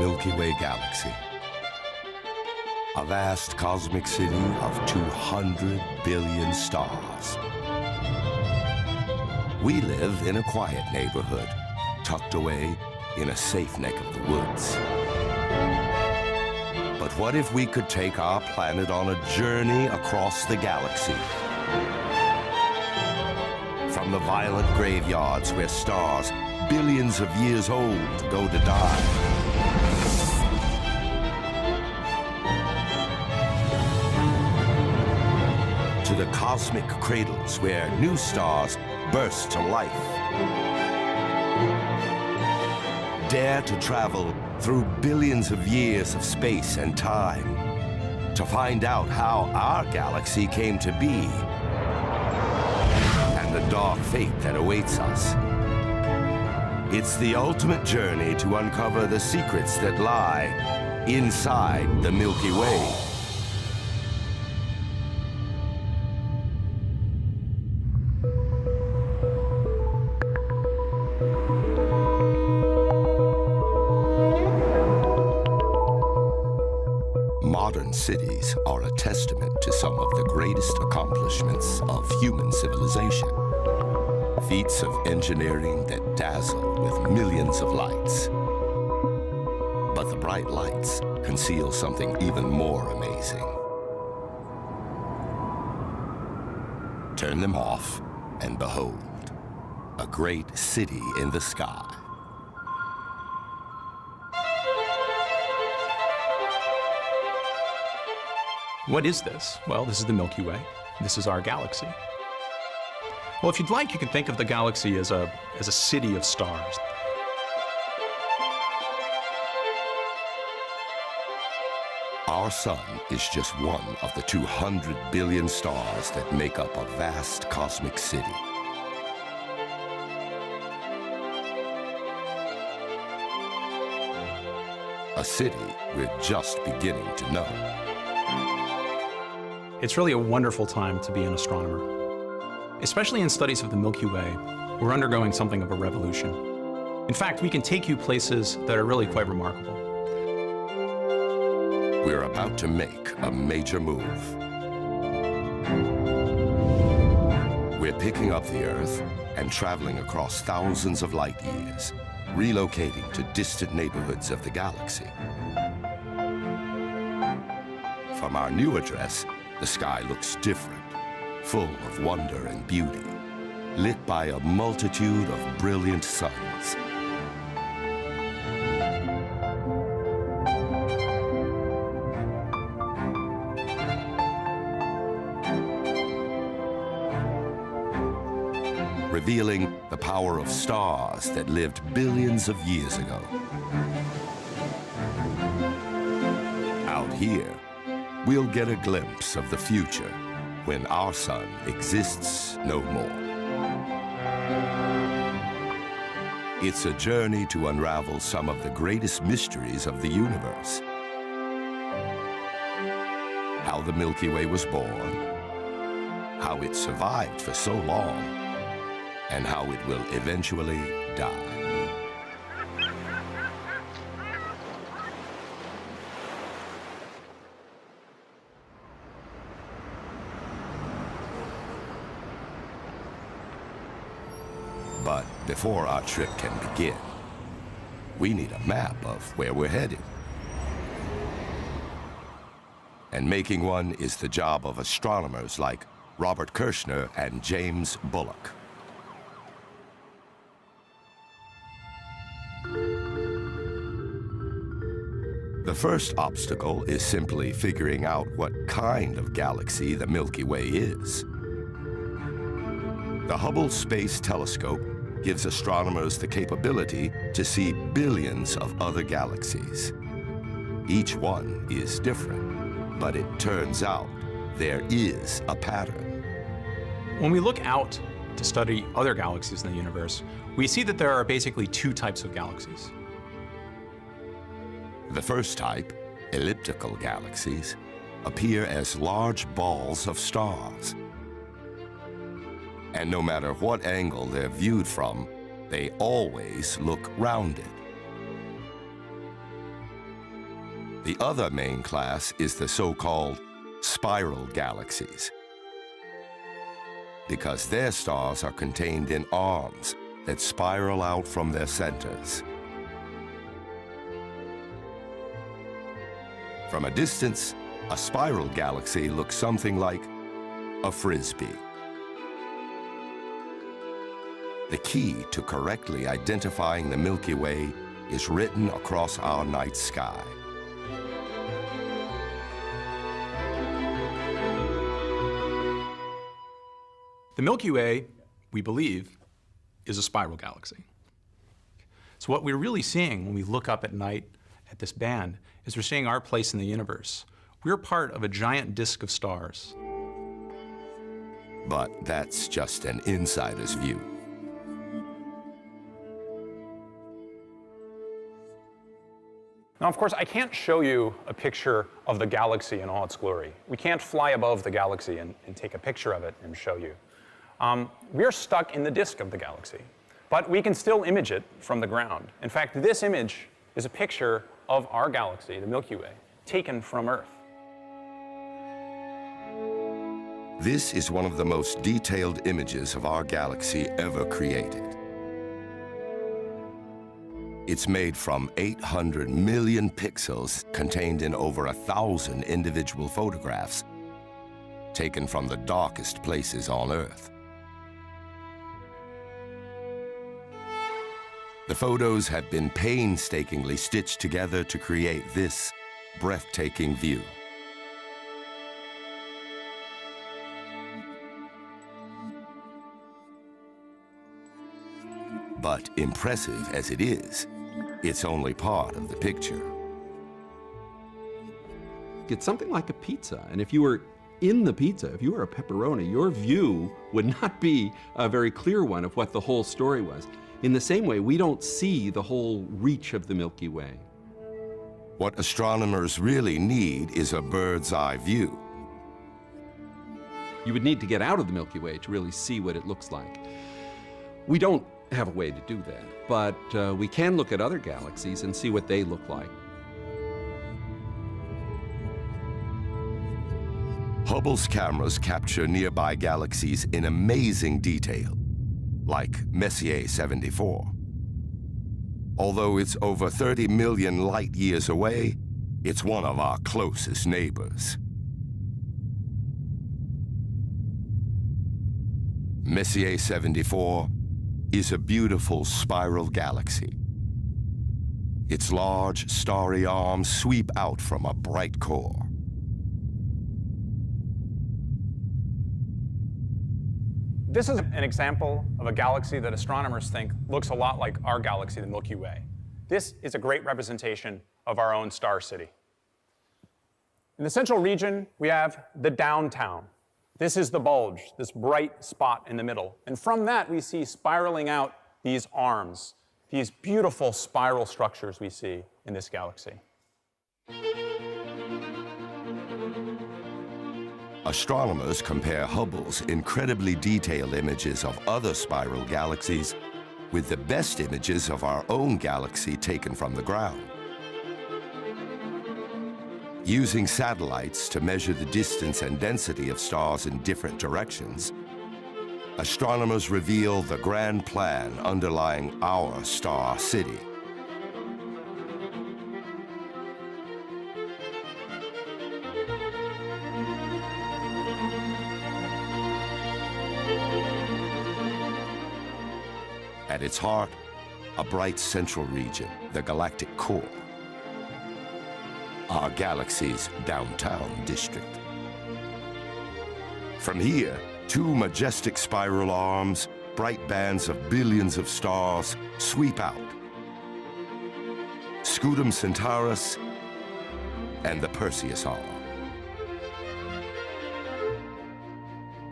Milky Way galaxy. A vast cosmic city of 200 billion stars. We live in a quiet neighborhood, tucked away in a safe neck of the woods. But what if we could take our planet on a journey across the galaxy? From the violent graveyards where stars billions of years old go to die. To the cosmic cradles where new stars burst to life. Dare to travel through billions of years of space and time to find out how our galaxy came to be and the dark fate that awaits us. It's the ultimate journey to uncover the secrets that lie inside the Milky Way. Modern cities are a testament to some of the greatest accomplishments of human civilization. Feats of engineering that dazzle with millions of lights. But the bright lights conceal something even more amazing. Turn them off and behold, a great city in the sky. What is this? Well, this is the Milky Way. This is our galaxy. Well, if you'd like, you can think of the galaxy as a city of stars. Our sun is just one of the 200 billion stars that make up a vast cosmic city. A city we're just beginning to know. It's really a wonderful time to be an astronomer. Especially in studies of the Milky Way, we're undergoing something of a revolution. In fact, we can take you places that are really quite remarkable. We're about to make a major move. We're picking up the Earth and traveling across thousands of light years, relocating to distant neighborhoods of the galaxy. From our new address, the sky looks different. Full of wonder and beauty, lit by a multitude of brilliant suns. Revealing the power of stars that lived billions of years ago. Out here, we'll get a glimpse of the future when our sun exists no more. It's a journey to unravel some of the greatest mysteries of the universe. How the Milky Way was born, how it survived for so long, and how it will eventually die. But before our trip can begin, we need a map of where we're headed. And making one is the job of astronomers like Robert Kirshner and James Bullock. The first obstacle is simply figuring out what kind of galaxy the Milky Way is. The Hubble Space Telescope gives astronomers the capability to see billions of other galaxies. Each one is different, but it turns out there is a pattern. When we look out to study other galaxies in the universe, we see that there are basically two types of galaxies. The first type, elliptical galaxies, appear as large balls of stars. And no matter what angle they're viewed from, they always look rounded. The other main class is the so-called spiral galaxies, because their stars are contained in arms that spiral out from their centers. From a distance, a spiral galaxy looks something like a frisbee. The key to correctly identifying the Milky Way is written across our night sky. The Milky Way, we believe, is a spiral galaxy. So what we're really seeing when we look up at night at this band is we're seeing our place in the universe. We're part of a giant disk of stars. But that's just an insider's view. Now, of course, I can't show you a picture of the galaxy in all its glory. We can't fly above the galaxy and take a picture of it and show you. We're stuck in the disk of the galaxy, but we can still image it from the ground. In fact, this image is a picture of our galaxy, the Milky Way, taken from Earth. This is one of the most detailed images of our galaxy ever created. It's made from 800 million pixels contained in over 1,000 individual photographs taken from the darkest places on Earth. The photos have been painstakingly stitched together to create this breathtaking view. But impressive as it is, it's only part of the picture. It's something like a pizza, and if you were in the pizza, if you were a pepperoni, your view would not be a very clear one of what the whole story was. In the same way, we don't see the whole reach of the Milky Way. What astronomers really need is a bird's eye view. You would need to get out of the Milky Way to really see what it looks like. We don't have a way to do that, but we can look at other galaxies and see what they look like. Hubble's cameras capture nearby galaxies in amazing detail, like Messier 74. Although it's over 30 million light years away, it's one of our closest neighbors. Messier 74 is a beautiful spiral galaxy. Its large, starry arms sweep out from a bright core. This is an example of a galaxy that astronomers think looks a lot like our galaxy, the Milky Way. This is a great representation of our own star city. In the central region, we have the downtown. This is the bulge, this bright spot in the middle. And from that, we see spiraling out these arms, these beautiful spiral structures we see in this galaxy. Astronomers compare Hubble's incredibly detailed images of other spiral galaxies with the best images of our own galaxy taken from the ground. Using satellites to measure the distance and density of stars in different directions, astronomers reveal the grand plan underlying our star city. At its heart, a bright central region, the galactic core, our galaxy's downtown district. From here, two majestic spiral arms, bright bands of billions of stars, sweep out. Scutum Centaurus and the Perseus arm.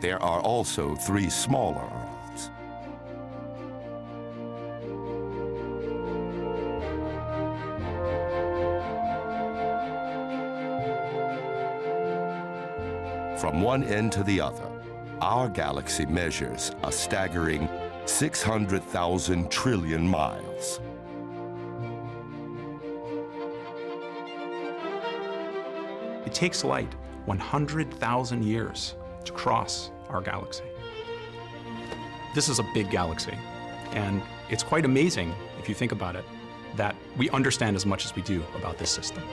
There are also three smaller arms. From one end to the other, our galaxy measures a staggering It takes light 100,000 years to cross our galaxy. This is a big galaxy, and it's quite amazing, if you think about it, that we understand as much as we do about this system.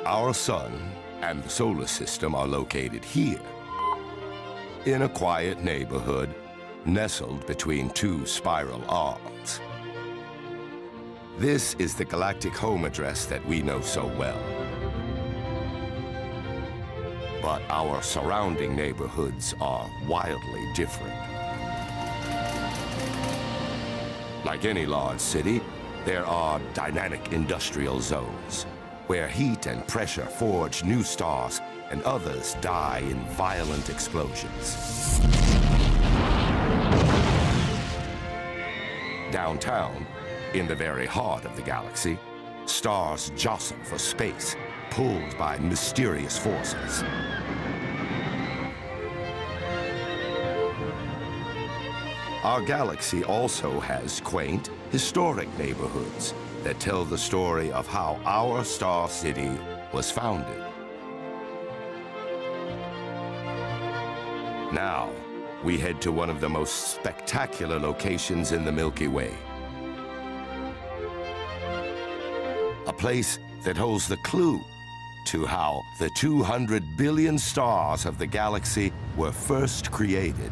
Our sun and the solar system are located here, in a quiet neighborhood nestled between two spiral arms. This is the galactic home address that we know so well. But our surrounding neighborhoods are wildly different. Like any large city, there are dynamic industrial zones where heat and pressure forge new stars and others die in violent explosions. Downtown, in the very heart of the galaxy, stars jostle for space, pulled by mysterious forces. Our galaxy also has quaint, historic neighborhoods that tell the story of how our star city was founded. Now, we head to one of the most spectacular locations in the Milky Way. A place that holds the clue to how the 200 billion stars of the galaxy were first created.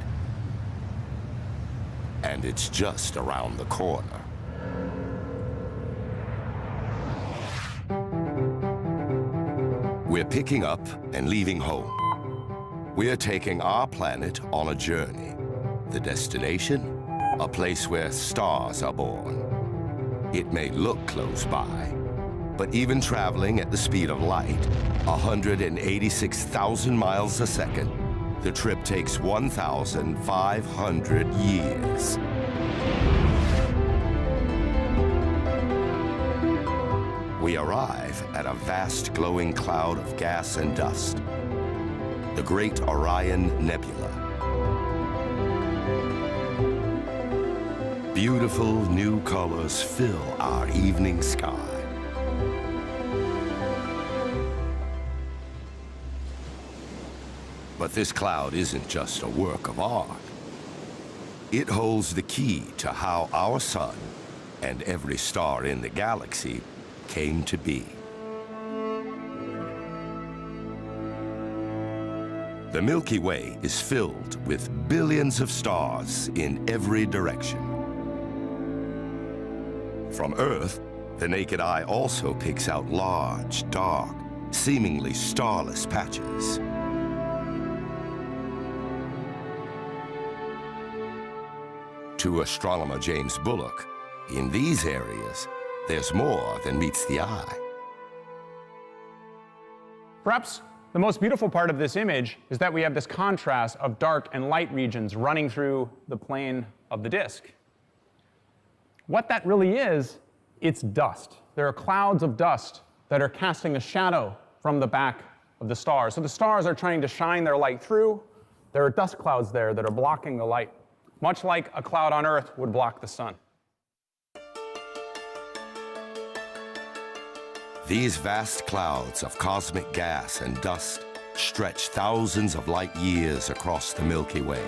And it's just around the corner. We're picking up and leaving home. We're taking our planet on a journey. The destination? A place where stars are born. It may look close by, but even traveling at the speed of light, 186,000 miles a second, the trip takes 1,500 years. We arrive at a vast glowing cloud of gas and dust, the Great Orion Nebula. Beautiful new colors fill our evening sky. But this cloud isn't just a work of art. It holds the key to how our sun and every star in the galaxy came to be. The Milky Way is filled with billions of stars in every direction. From Earth, the naked eye also picks out large, dark, seemingly starless patches. To astronomer James Bullock, in these areas, there's more than meets the eye. Perhaps the most beautiful part of this image is that we have this contrast of dark and light regions running through the plane of the disk. What that really is, it's dust. There are clouds of dust that are casting a shadow from the back of the stars. So the stars are trying to shine their light through. There are dust clouds there that are blocking the light, much like a cloud on Earth would block the sun. These vast clouds of cosmic gas and dust stretch thousands of light years across the Milky Way.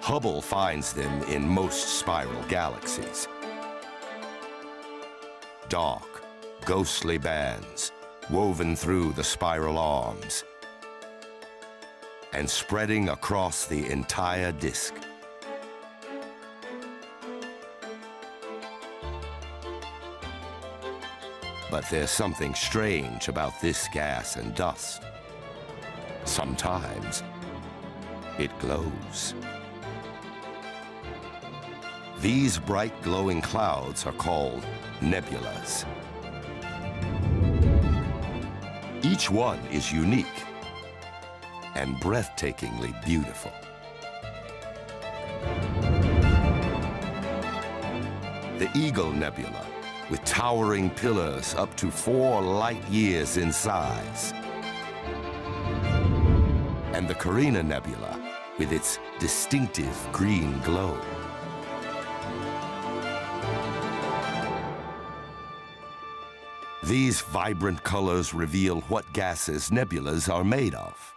Hubble finds them in most spiral galaxies. Dark, ghostly bands woven through the spiral arms and spreading across the entire disk. But there's something strange about this gas and dust. Sometimes it glows. These bright glowing clouds are called nebulas. Each one is unique and breathtakingly beautiful. The Eagle Nebula, with towering pillars up to 4 light years in size. And the Carina Nebula, with its distinctive green glow. These vibrant colors reveal what gases nebulas are made of.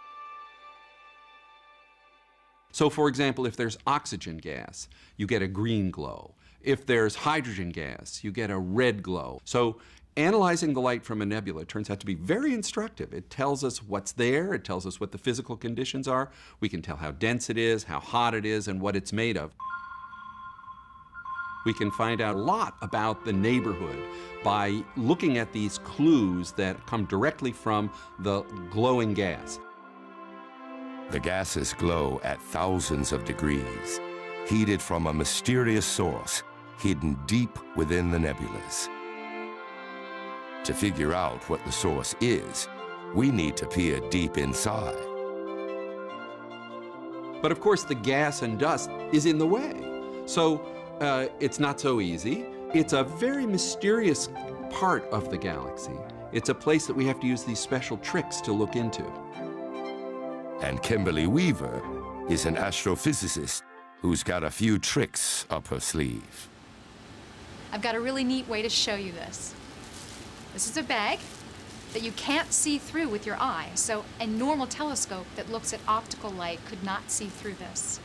So for example, if there's oxygen gas, you get a green glow. If there's hydrogen gas, you get a red glow. So analyzing the light from a nebula turns out to be very instructive. It tells us what's there, it tells us what the physical conditions are. We can tell how dense it is, how hot it is, and what it's made of. We can find out a lot about the neighborhood by looking at these clues that come directly from the glowing gas. The gases glow at thousands of degrees, heated from a mysterious source hidden deep within the nebulas. To figure out what the source is, we need to peer deep inside. But of course, the gas and dust is in the way. So it's not so easy. It's a very mysterious part of the galaxy. It's a place that we have to use these special tricks to look into. And Kimberly Weaver is an astrophysicist who's got a few tricks up her sleeve. I've got a really neat way to show you this. This is a bag that you can't see through with your eye, so a normal telescope that looks at optical light could not see through this.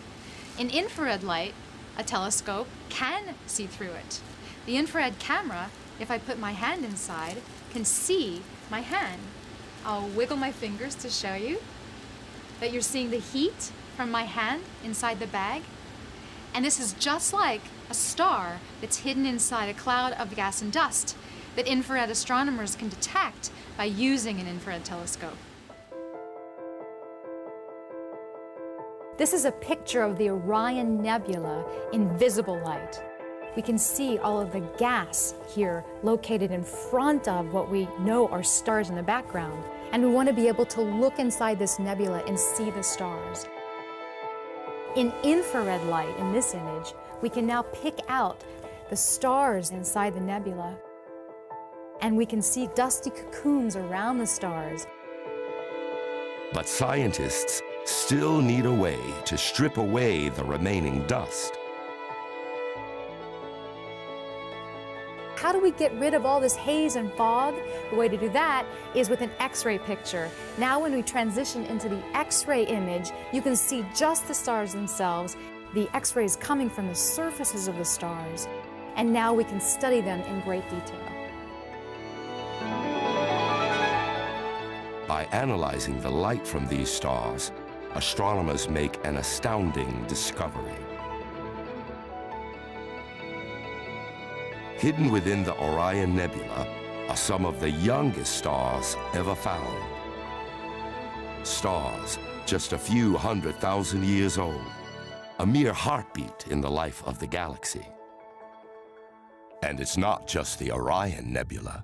In infrared light, a telescope can see through it. The infrared camera, if I put my hand inside, can see my hand. I'll wiggle my fingers to show you that you're seeing the heat from my hand inside the bag. And this is just like a star that's hidden inside a cloud of gas and dust that infrared astronomers can detect by using an infrared telescope. This is a picture of the Orion Nebula in visible light. We can see all of the gas here located in front of what we know are stars in the background. And we want to be able to look inside this nebula and see the stars. In infrared light, in this image, we can now pick out the stars inside the nebula. And we can see dusty cocoons around the stars. But scientists still need a way to strip away the remaining dust. How do we get rid of all this haze and fog? The way to do that is with an X-ray picture. Now when we transition into the X-ray image, you can see just the stars themselves, the X-rays coming from the surfaces of the stars, and now we can study them in great detail. By analyzing the light from these stars, astronomers make an astounding discovery. Hidden within the Orion Nebula are some of the youngest stars ever found. Stars just a few 100,000 years old, a mere heartbeat in the life of the galaxy. And it's not just the Orion Nebula.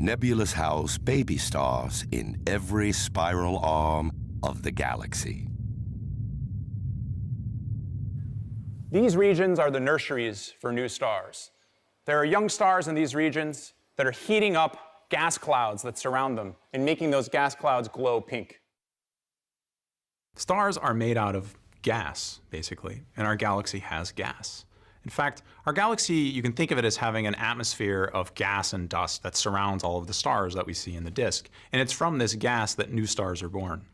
Nebulas house baby stars in every spiral arm of the galaxy. These regions are the nurseries for new stars. There are young stars in these regions that are heating up gas clouds that surround them and making those gas clouds glow pink. Stars are made out of gas, basically, and our galaxy has gas. In fact, our galaxy, you can think of it as having an atmosphere of gas and dust that surrounds all of the stars that we see in the disk. And it's from this gas that new stars are born.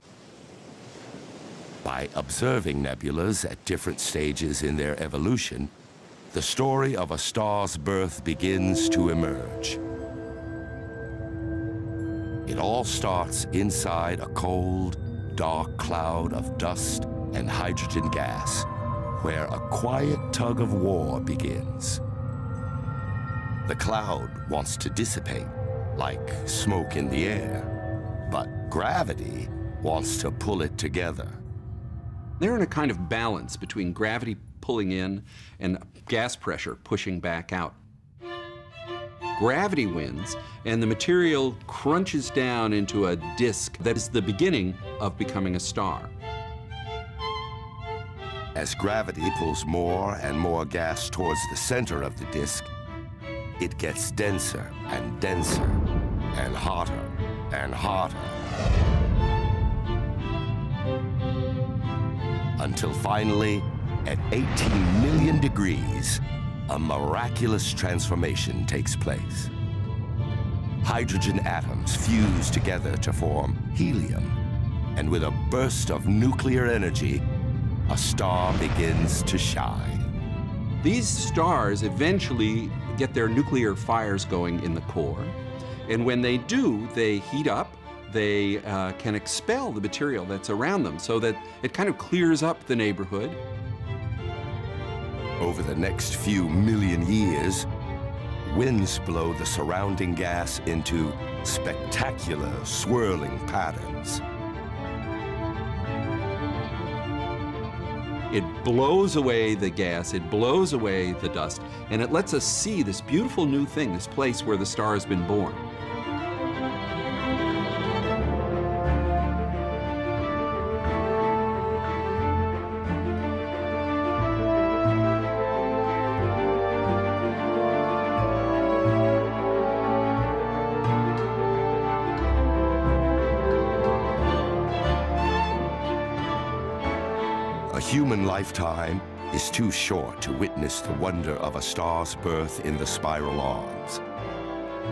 By observing nebulas at different stages in their evolution, the story of a star's birth begins to emerge. It all starts inside a cold, dark cloud of dust and hydrogen gas, where a quiet tug of war begins. The cloud wants to dissipate, like smoke in the air, but gravity wants to pull it together. They're in a kind of balance between gravity pulling in and gas pressure pushing back out. Gravity wins, and the material crunches down into a disk that is the beginning of becoming a star. As gravity pulls more and more gas towards the center of the disk, it gets denser and denser and hotter and hotter. Until finally, at 18 million degrees, a miraculous transformation takes place. Hydrogen atoms fuse together to form helium, and with a burst of nuclear energy, a star begins to shine. These stars eventually get their nuclear fires going in the core, and when they do, they heat up. They can expel the material that's around them so that it kind of clears up the neighborhood. Over the next few million years, winds blow the surrounding gas into spectacular swirling patterns. It blows away the gas, it blows away the dust, and it lets us see this beautiful new thing, this place where the star has been born. A human lifetime is too short to witness the wonder of a star's birth in the spiral arms.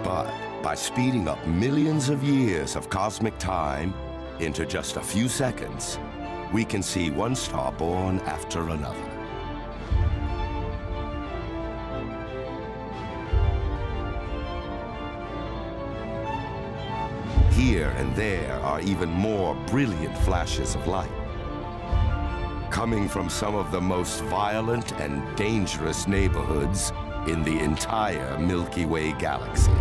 But by speeding up millions of years of cosmic time into just a few seconds, we can see one star born after another. Here and there are even more brilliant flashes of light, coming from some of the most violent and dangerous neighborhoods in the entire Milky Way galaxy.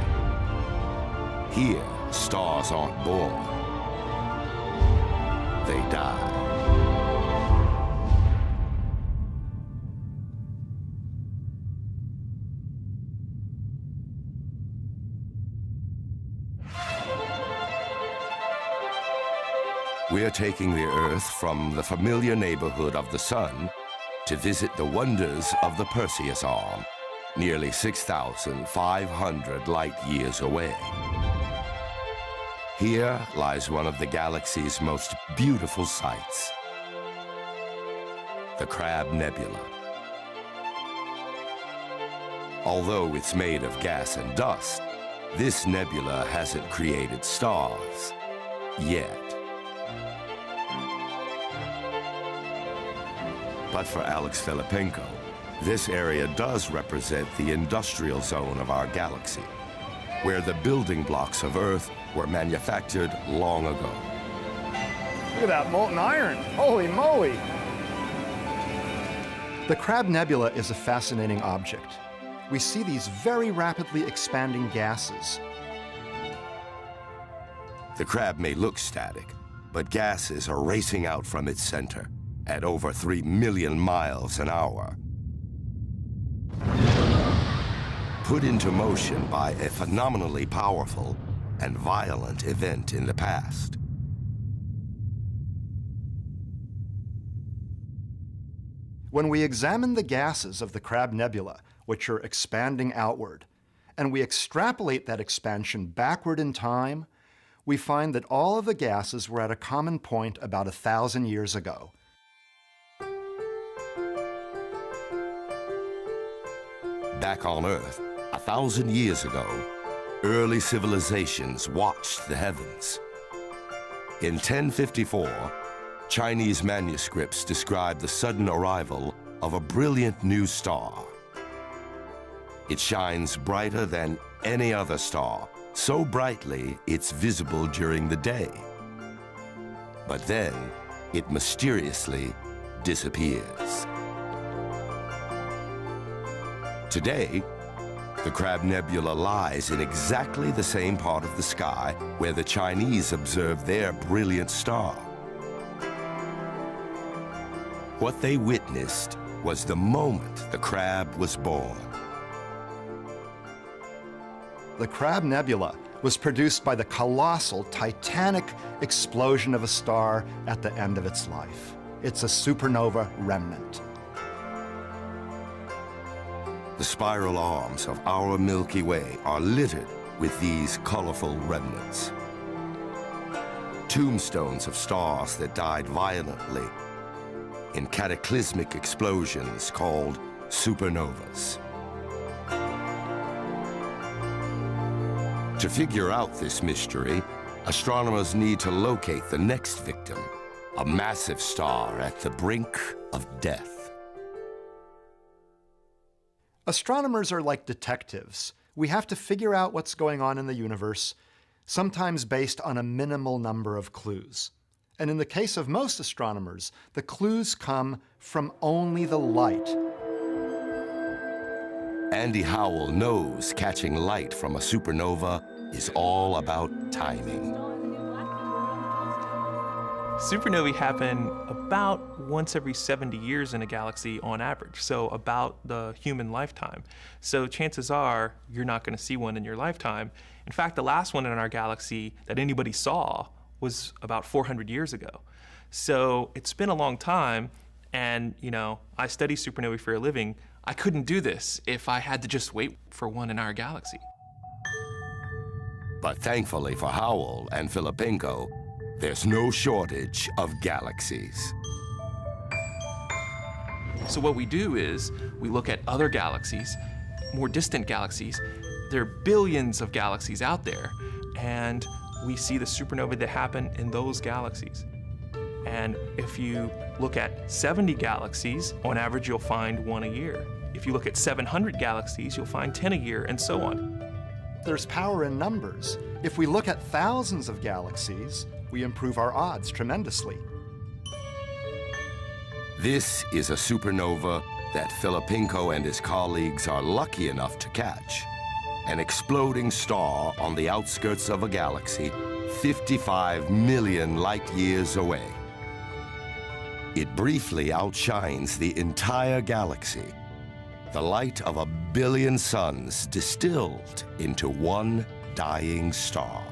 Here, stars aren't born, they die. We're taking the Earth from the familiar neighborhood of the Sun to visit the wonders of the Perseus Arm, nearly 6,500 light years away. Here lies one of the galaxy's most beautiful sights, the Crab Nebula. Although it's made of gas and dust, this nebula hasn't created stars yet. But for Alex Filippenko, this area does represent the industrial zone of our galaxy, where the building blocks of Earth were manufactured long ago. Look at that molten iron. Holy moly. The Crab Nebula is a fascinating object. We see these very rapidly expanding gases. The crab may look static, but gases are racing out from its center at over 3 million miles an hour. Put into motion by a phenomenally powerful and violent event in the past. When we examine the gases of the Crab Nebula, which are expanding outward, and we extrapolate that expansion backward in time, we find that all of the gases were at a common point about 1,000 years ago. Back on Earth, 1,000 years ago, early civilizations watched the heavens. In 1054, Chinese manuscripts describe the sudden arrival of a brilliant new star. It shines brighter than any other star, so brightly it's visible during the day. But then, it mysteriously disappears. Today, the Crab Nebula lies in exactly the same part of the sky where the Chinese observed their brilliant star. What they witnessed was the moment the crab was born. The Crab Nebula was produced by the colossal, titanic explosion of a star at the end of its life. It's a supernova remnant. The spiral arms of our Milky Way are littered with these colorful remnants. Tombstones of stars that died violently in cataclysmic explosions called supernovas. To figure out this mystery, astronomers need to locate the next victim, a massive star at the brink of death. Astronomers are like detectives. We have to figure out what's going on in the universe, sometimes based on a minimal number of clues. And in the case of most astronomers, the clues come from only the light. Andy Howell knows catching light from a supernova is all about timing. Supernovae happen about once every 70 years in a galaxy on average, so about the human lifetime. So chances are you're not going to see one in your lifetime. In fact, the last one in our galaxy that anybody saw was about 400 years ago. So it's been a long time, and I study supernovae for a living. I couldn't do this if I had to just wait for one in our galaxy. But thankfully for Howell and Filippenko, there's no shortage of galaxies. So what we do is we look at other galaxies, more distant galaxies. There are billions of galaxies out there, and we see the supernovae that happen in those galaxies. And if you look at 70 galaxies, on average you'll find one a year. If you look at 700 galaxies, you'll find 10 a year, and so on. There's power in numbers. If we look at thousands of galaxies, we improve our odds tremendously. This is a supernova that Filippenko and his colleagues are lucky enough to catch. An exploding star on the outskirts of a galaxy 55 million light years away. It briefly outshines the entire galaxy. The light of 1 billion suns distilled into one dying star.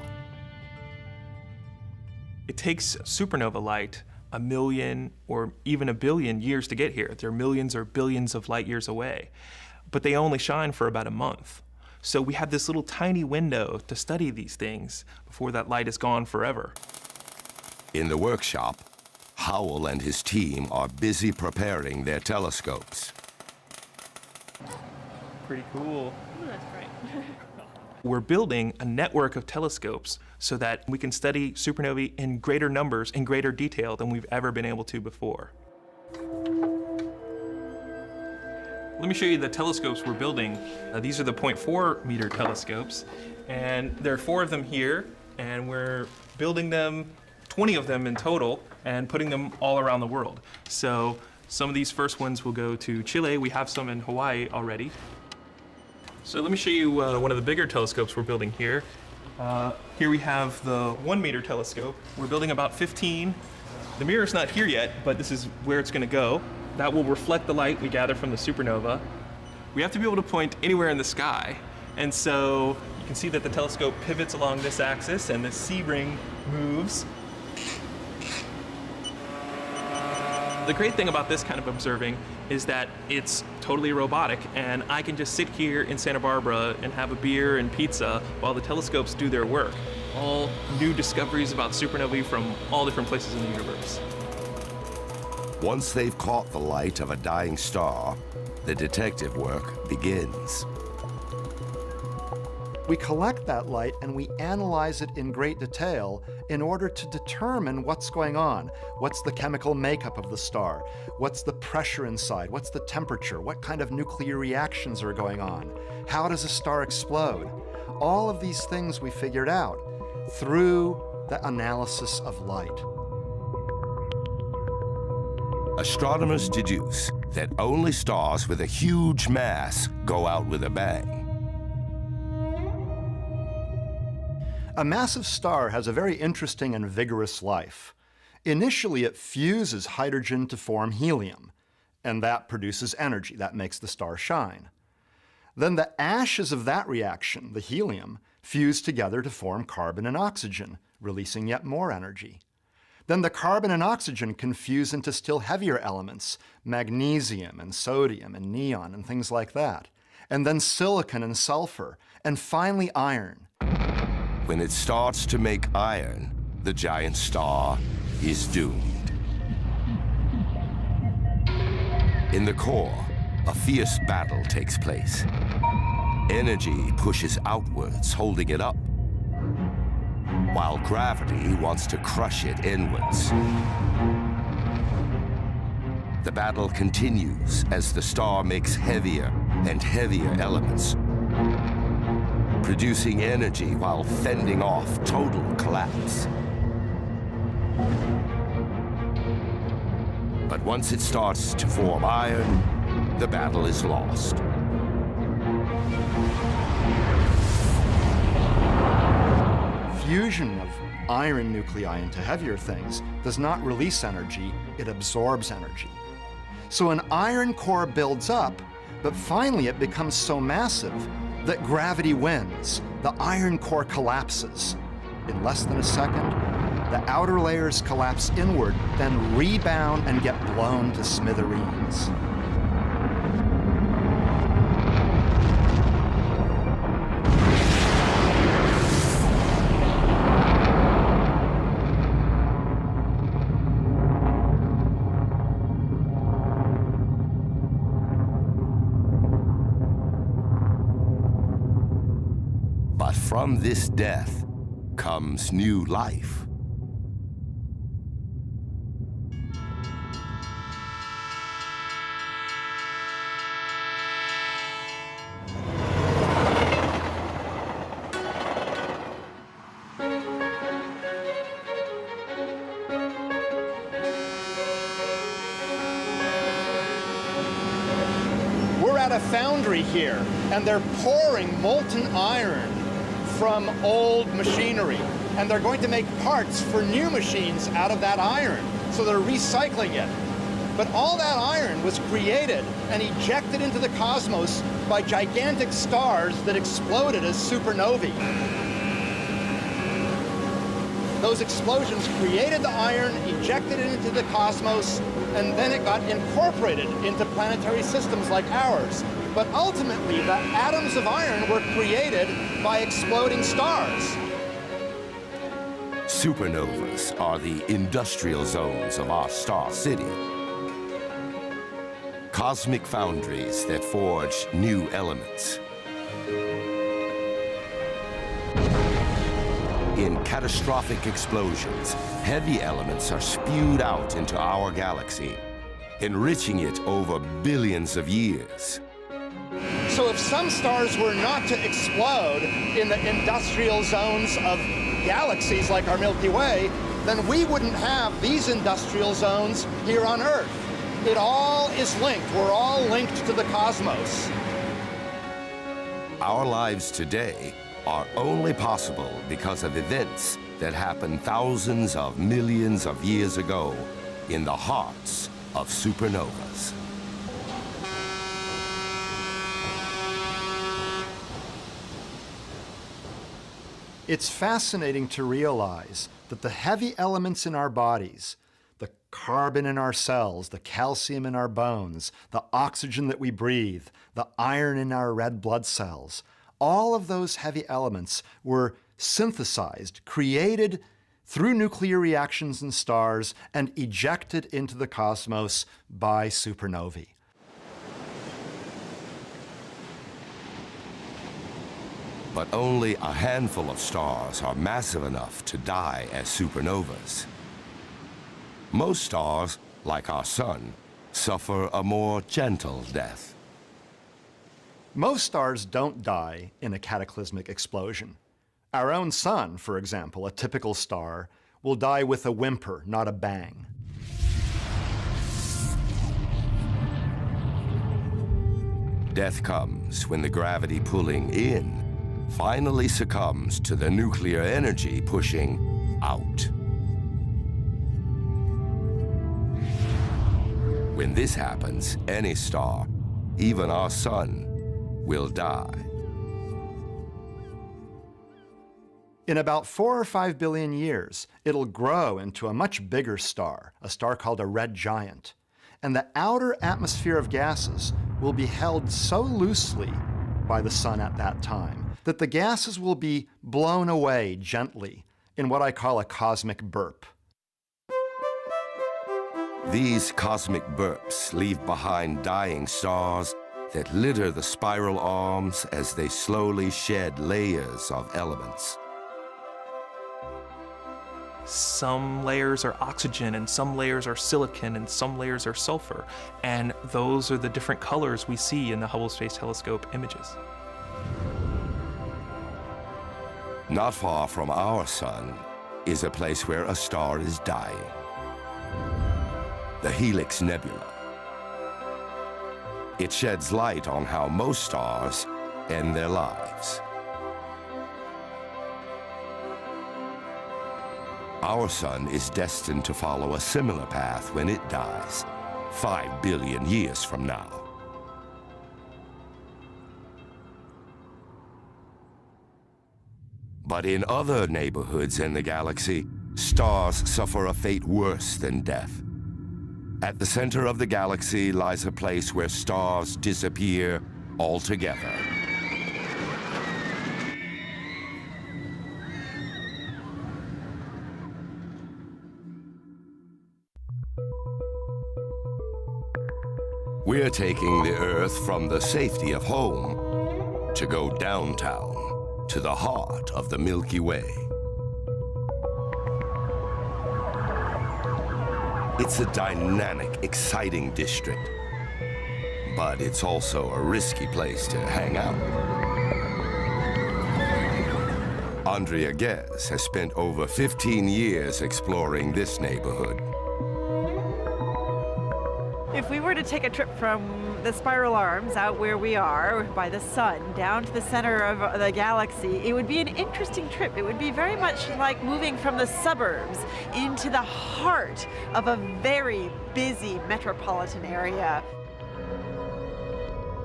It takes supernova light 1 million or even 1 billion years to get here. They're millions or billions of light years away, but they only shine for about a month. So we have this little tiny window to study these things before that light is gone forever. In the workshop, Howell and his team are busy preparing their telescopes. Pretty cool. Ooh, that's great. We're building a network of telescopes so that we can study supernovae in greater numbers, in greater detail than we've ever been able to before. Let me show you the telescopes we're building. These are the 0.4 meter telescopes, and there are 4 of them here, and we're building them, 20 of them in total, and putting them all around the world. So some of these first ones will go to Chile. We have some in Hawaii already. So let me show you one of the bigger telescopes we're building here. Here we have the 1 meter telescope. We're building about 15. The mirror's not here yet, but this is where it's going to go. That will reflect the light we gather from the supernova. We have to be able to point anywhere in the sky. And so you can see that the telescope pivots along this axis and the C-ring moves. The great thing about this kind of observing is that it's totally robotic, and I can just sit here in Santa Barbara and have a beer and pizza while the telescopes do their work. All new discoveries about supernovae from all different places in the universe. Once they've caught the light of a dying star, the detective work begins. We collect that light and we analyze it in great detail in order to determine what's going on. What's the chemical makeup of the star? What's the pressure inside? What's the temperature? What kind of nuclear reactions are going on? How does a star explode? All of these things we figured out through the analysis of light. Astronomers deduce that only stars with a huge mass go out with a bang. A massive star has a very interesting and vigorous life. Initially, it fuses hydrogen to form helium, and that produces energy. That makes the star shine. Then the ashes of that reaction, the helium, fuse together to form carbon and oxygen, releasing yet more energy. Then the carbon and oxygen can fuse into still heavier elements, magnesium and sodium and neon and things like that. And then silicon and sulfur, and finally iron. When it starts to make iron, the giant star is doomed. In the core, a fierce battle takes place. Energy pushes outwards, holding it up, while gravity wants to crush it inwards. The battle continues as the star makes heavier and heavier elements, producing energy while fending off total collapse. But once it starts to form iron, the battle is lost. Fusion of iron nuclei into heavier things does not release energy, it absorbs energy. So an iron core builds up, but finally it becomes so massive that gravity wins. The iron core collapses. In less than a second, the outer layers collapse inward, then rebound and get blown to smithereens. But from this death comes new life. We're at a foundry here, and they're pouring molten iron from old machinery, and they're going to make parts for new machines out of that iron, so they're recycling it. But all that iron was created and ejected into the cosmos by gigantic stars that exploded as supernovae. Those explosions created the iron, ejected it into the cosmos, and then it got incorporated into planetary systems like ours. But ultimately, the atoms of iron were created by exploding stars. Supernovas are the industrial zones of our star city. Cosmic foundries that forge new elements. In catastrophic explosions, heavy elements are spewed out into our galaxy, enriching it over billions of years. So if some stars were not to explode in the industrial zones of galaxies like our Milky Way, then we wouldn't have these industrial zones here on Earth. It all is linked. We're all linked to the cosmos. Our lives today are only possible because of events that happened thousands of millions of years ago in the hearts of supernovas. It's fascinating to realize that the heavy elements in our bodies, the carbon in our cells, the calcium in our bones, the oxygen that we breathe, the iron in our red blood cells, all of those heavy elements were synthesized, created through nuclear reactions in stars, and ejected into the cosmos by supernovae. But only a handful of stars are massive enough to die as supernovas. Most stars, like our Sun, suffer a more gentle death. Most stars don't die in a cataclysmic explosion. Our own Sun, for example, a typical star, will die with a whimper, not a bang. Death comes when the gravity pulling in finally succumbs to the nuclear energy pushing out. When this happens, any star, even our Sun, will die. In about 4 or 5 billion years, it'll grow into a much bigger star, a star called a red giant. And the outer atmosphere of gases will be held so loosely by the Sun at that time that the gases will be blown away gently in what I call a cosmic burp. These cosmic burps leave behind dying stars that litter the spiral arms as they slowly shed layers of elements. some layers are oxygen, and some layers are silicon, and some layers are sulfur. And those are the different colors we see in the Hubble Space Telescope images. Not far from our sun is a place where a star is dying. The Helix Nebula. It sheds light on how most stars end their lives. Our sun is destined to follow a similar path when it dies, 5 billion years from now. But in other neighborhoods in the galaxy, stars suffer a fate worse than death. At the center of the galaxy lies a place where stars disappear altogether. We're taking the Earth from the safety of home to go downtown, to the heart of the Milky Way. It's a dynamic, exciting district, but it's also a risky place to hang out. Andrea Ghez has spent over 15 years exploring this neighborhood. If we were to take a trip from the spiral arms out where we are by the sun down to the center of the galaxy, it would be an interesting trip. It would be very much like moving from the suburbs into the heart of a very busy metropolitan area.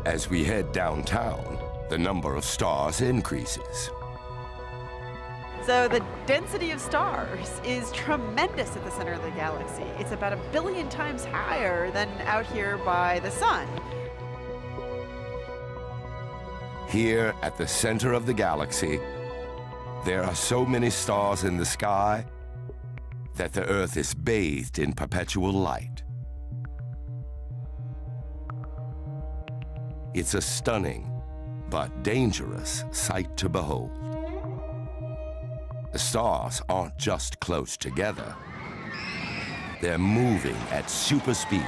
As we head downtown, the number of stars increases. So the density of stars is tremendous at the center of the galaxy. It's about 1 billion times higher than out here by the sun. Here at the center of the galaxy, there are so many stars in the sky that the Earth is bathed in perpetual light. It's a stunning but dangerous sight to behold. The stars aren't just close together. They're moving at super speed.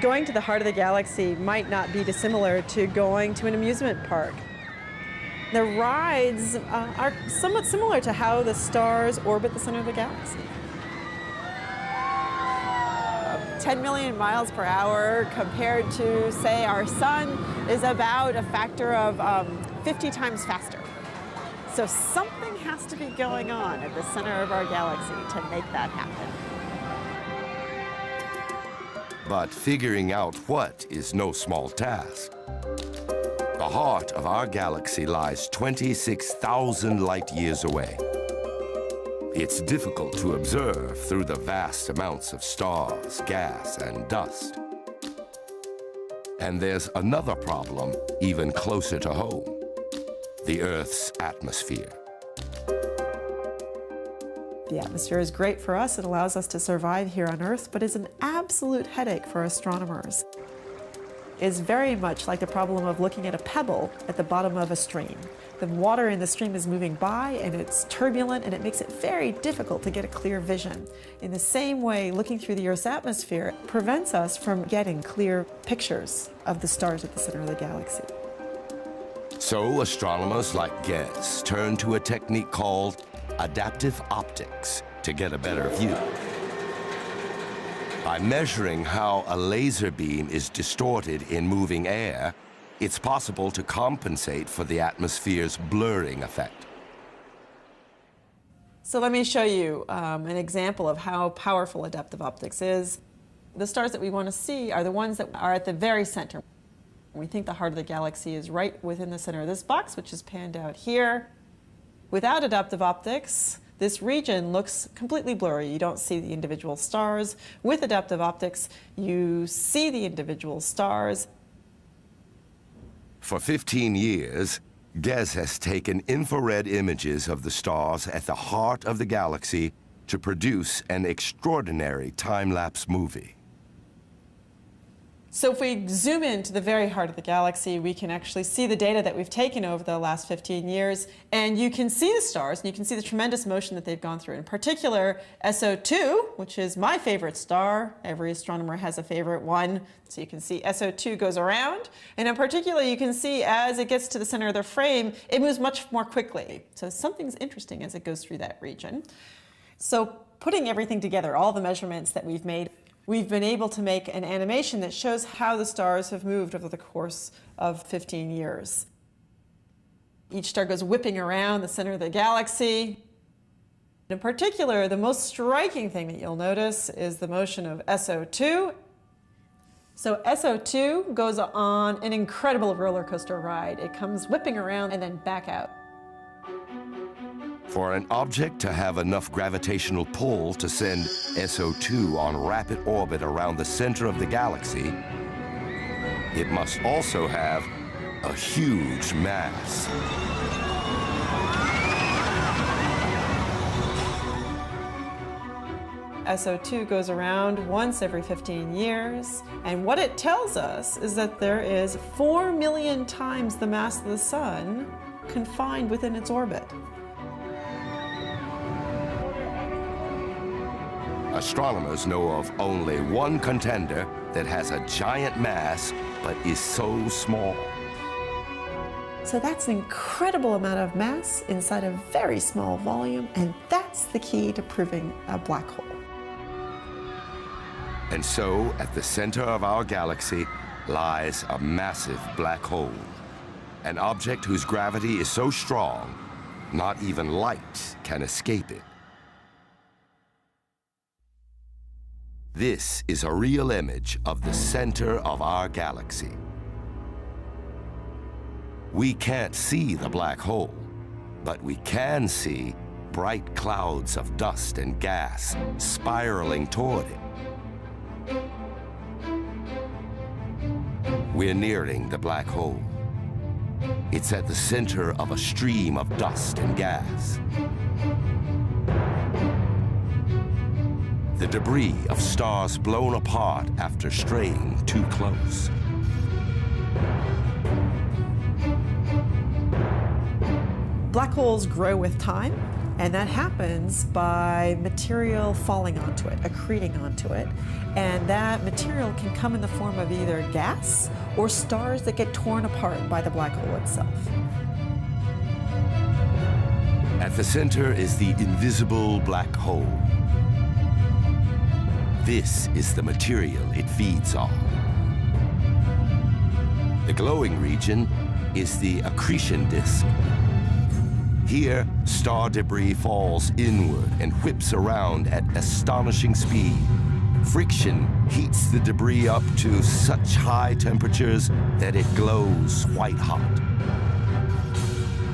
Going to the heart of the galaxy might not be dissimilar to going to an amusement park. The rides are somewhat similar to how the stars orbit the center of the galaxy. 10 million miles per hour compared to, say, our sun is about a factor of 50 times faster. So something has to be going on at the center of our galaxy to make that happen. But figuring out what is no small task. The heart of our galaxy lies 26,000 light years away. It's difficult to observe through the vast amounts of stars, gas, and dust. And there's another problem even closer to home: the Earth's atmosphere. The atmosphere is great for us. It allows us to survive here on Earth, but is an absolute headache for astronomers. It's very much like the problem of looking at a pebble at the bottom of a stream. The water in the stream is moving by and it's turbulent and it makes it very difficult to get a clear vision. In the same way, looking through the Earth's atmosphere prevents us from getting clear pictures of the stars at the center of the galaxy. So astronomers like Ghez turn to a technique called adaptive optics to get a better view. By measuring how a laser beam is distorted in moving air, it's possible to compensate for the atmosphere's blurring effect. So let me show you an example of how powerful adaptive optics is. The stars that we want to see are the ones that are at the very center. We think the heart of the galaxy is right within the center of this box, which is panned out here. Without adaptive optics, this region looks completely blurry. You don't see the individual stars. With adaptive optics, you see the individual stars. For 15 years, Ghez has taken infrared images of the stars at the heart of the galaxy to produce an extraordinary time-lapse movie. So if we zoom into the very heart of the galaxy, we can actually see the data that we've taken over the last 15 years, and you can see the stars, and you can see the tremendous motion that they've gone through. In particular, SO2, which is my favorite star. Every astronomer has a favorite one. So you can see SO2 goes around, and in particular, you can see as it gets to the center of the frame, it moves much more quickly. So something's interesting as it goes through that region. So putting everything together, all the measurements that we've made, we've been able to make an animation that shows how the stars have moved over the course of 15 years. Each star goes whipping around the center of the galaxy. In particular, the most striking thing that you'll notice is the motion of SO2. So SO2 goes on an incredible roller coaster ride. It comes whipping around and then back out. For an object to have enough gravitational pull to send SO2 on rapid orbit around the center of the galaxy, it must also have a huge mass. SO2 goes around once every 15 years, and what it tells us is that there is 4 million times the mass of the Sun confined within its orbit. Astronomers know of only one contender that has a giant mass but is so small. So that's an incredible amount of mass inside a very small volume, and that's the key to proving a black hole. And so, at the center of our galaxy lies a massive black hole, an object whose gravity is so strong, not even light can escape it. This is a real image of the center of our galaxy. We can't see the black hole, but we can see bright clouds of dust and gas spiraling toward it. We're nearing the black hole. It's at the center of a stream of dust and gas. The debris of stars blown apart after straying too close. Black holes grow with time, and that happens by material falling onto it, accreting onto it. And that material can come in the form of either gas or stars that get torn apart by the black hole itself. At the center is the invisible black hole. This is the material it feeds on. The glowing region is the accretion disk. Here, star debris falls inward and whips around at astonishing speed. Friction heats the debris up to such high temperatures that it glows white hot.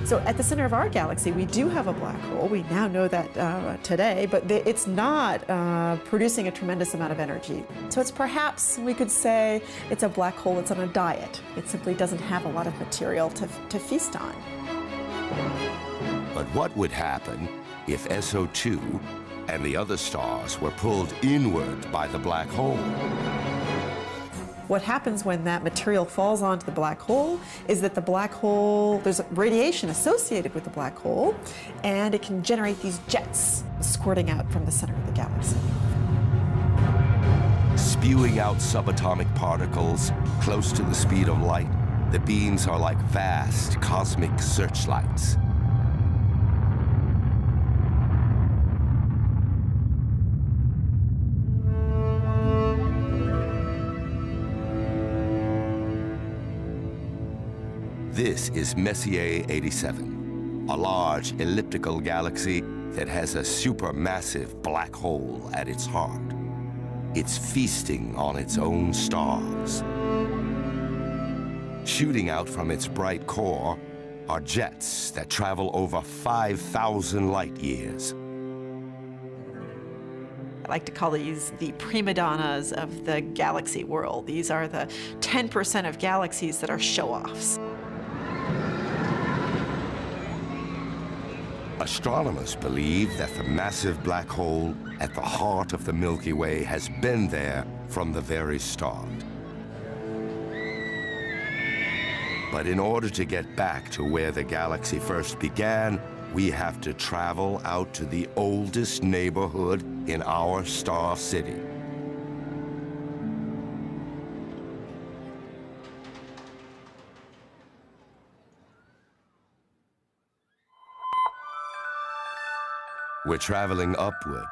So at the center of our galaxy, we do have a black hole. We now know that today, but it's not producing a tremendous amount of energy. So it's perhaps, we could say, it's a black hole that's on a diet. It simply doesn't have a lot of material to feast on. But what would happen if SO2 and the other stars were pulled inward by the black hole? What happens when that material falls onto the black hole is that the black hole, there's radiation associated with the black hole, and it can generate these jets squirting out from the center of the galaxy. Spewing out subatomic particles close to the speed of light, the beams are like vast cosmic searchlights. This is Messier 87, a large elliptical galaxy that has a supermassive black hole at its heart. It's feasting on its own stars. Shooting out from its bright core are jets that travel over 5,000 light years. I like to call these the prima donnas of the galaxy world. These are the 10% of galaxies that are show-offs. Astronomers believe that the massive black hole at the heart of the Milky Way has been there from the very start. But in order to get back to where the galaxy first began, we have to travel out to the oldest neighborhood in our star city. We're traveling upward,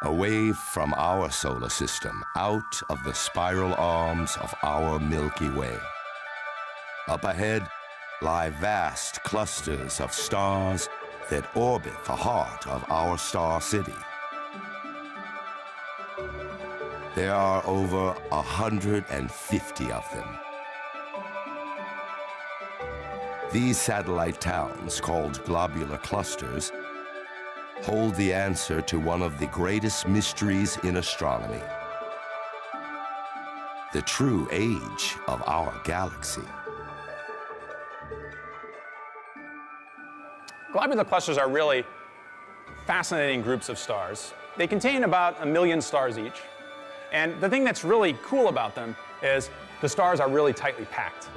away from our solar system, out of the spiral arms of our Milky Way. Up ahead lie vast clusters of stars that orbit the heart of our star city. There are over 150 of them. These satellite towns, called globular clusters, hold the answer to one of the greatest mysteries in astronomy: the true age of our galaxy. Globular clusters are really fascinating groups of stars. They contain about 1 million stars each. And the thing that's really cool about them is the stars are really tightly packed.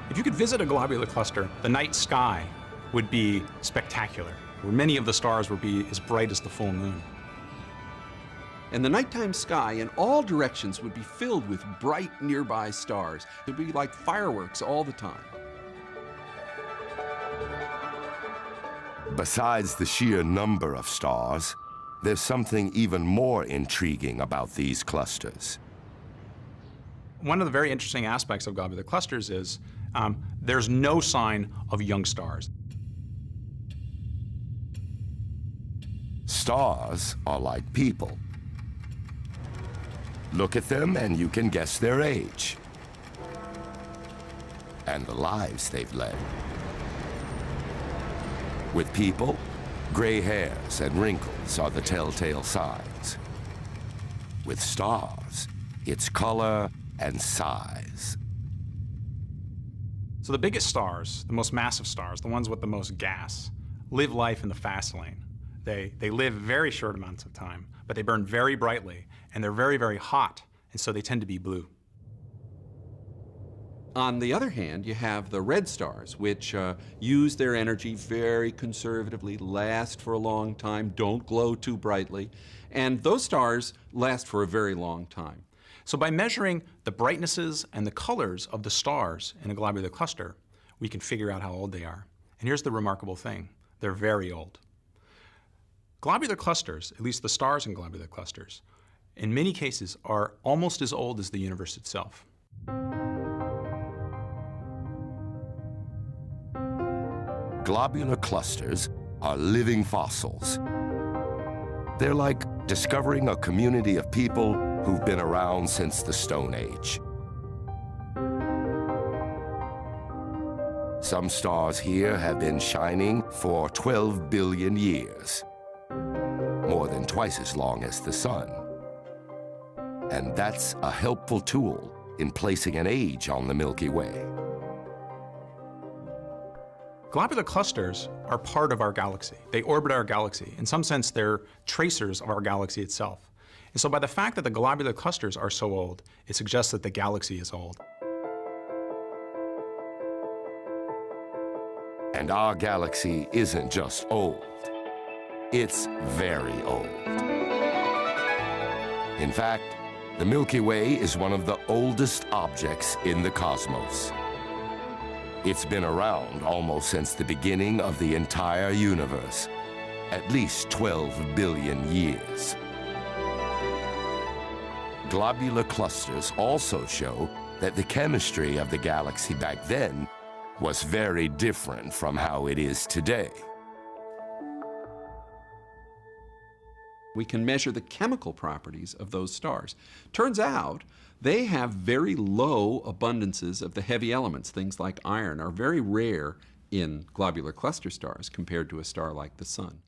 If you could visit a globular cluster, the night sky would be spectacular, where many of the stars would be as bright as the full moon. And the nighttime sky in all directions would be filled with bright nearby stars. It would be like fireworks all the time. Besides the sheer number of stars, there's something even more intriguing about these clusters. One of the very interesting aspects of globular clusters is there's no sign of young stars. Stars are like people. Look at them and you can guess their age and the lives they've led. With people, gray hairs and wrinkles are the telltale signs. With stars, it's color and size. So the biggest stars, the most massive stars, the ones with the most gas, live life in the fast lane. They live very short amounts of time, but they burn very brightly, and they're very, very hot, and so they tend to be blue. On the other hand, you have the red stars, which use their energy very conservatively, last for a long time, don't glow too brightly, and those stars last for a very long time. So by measuring the brightnesses and the colors of the stars in a globular cluster, we can figure out how old they are. And here's the remarkable thing: they're very old. Globular clusters, at least the stars in globular clusters, in many cases are almost as old as the universe itself. Globular clusters are living fossils. They're like discovering a community of people who've been around since the Stone Age. Some stars here have been shining for 12 billion years, more than twice as long as the sun. And that's a helpful tool in placing an age on the Milky Way. Globular clusters are part of our galaxy. They orbit our galaxy. In some sense, they're tracers of our galaxy itself. And so by the fact that the globular clusters are so old, it suggests that the galaxy is old. And our galaxy isn't just old, it's very old. In fact, the Milky Way is one of the oldest objects in the cosmos. It's been around almost since the beginning of the entire universe, at least 12 billion years. Globular clusters also show that the chemistry of the galaxy back then was very different from how it is today. We can measure the chemical properties of those stars. Turns out they have very low abundances of the heavy elements. Things like iron are very rare in globular cluster stars compared to a star like the Sun.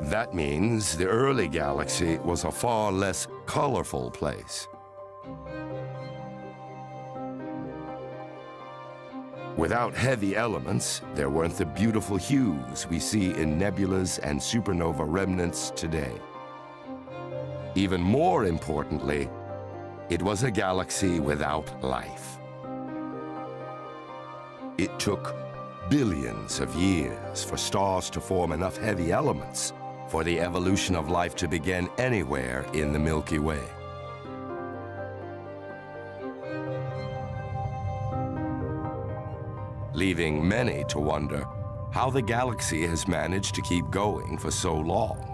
That means the early galaxy was a far less colorful place. Without heavy elements, there weren't the beautiful hues we see in nebulas and supernova remnants today. Even more importantly, It was a galaxy without life. It took billions of years for stars to form enough heavy elements for the evolution of life to begin anywhere in the Milky Way. Leaving many to wonder how the galaxy has managed to keep going for so long.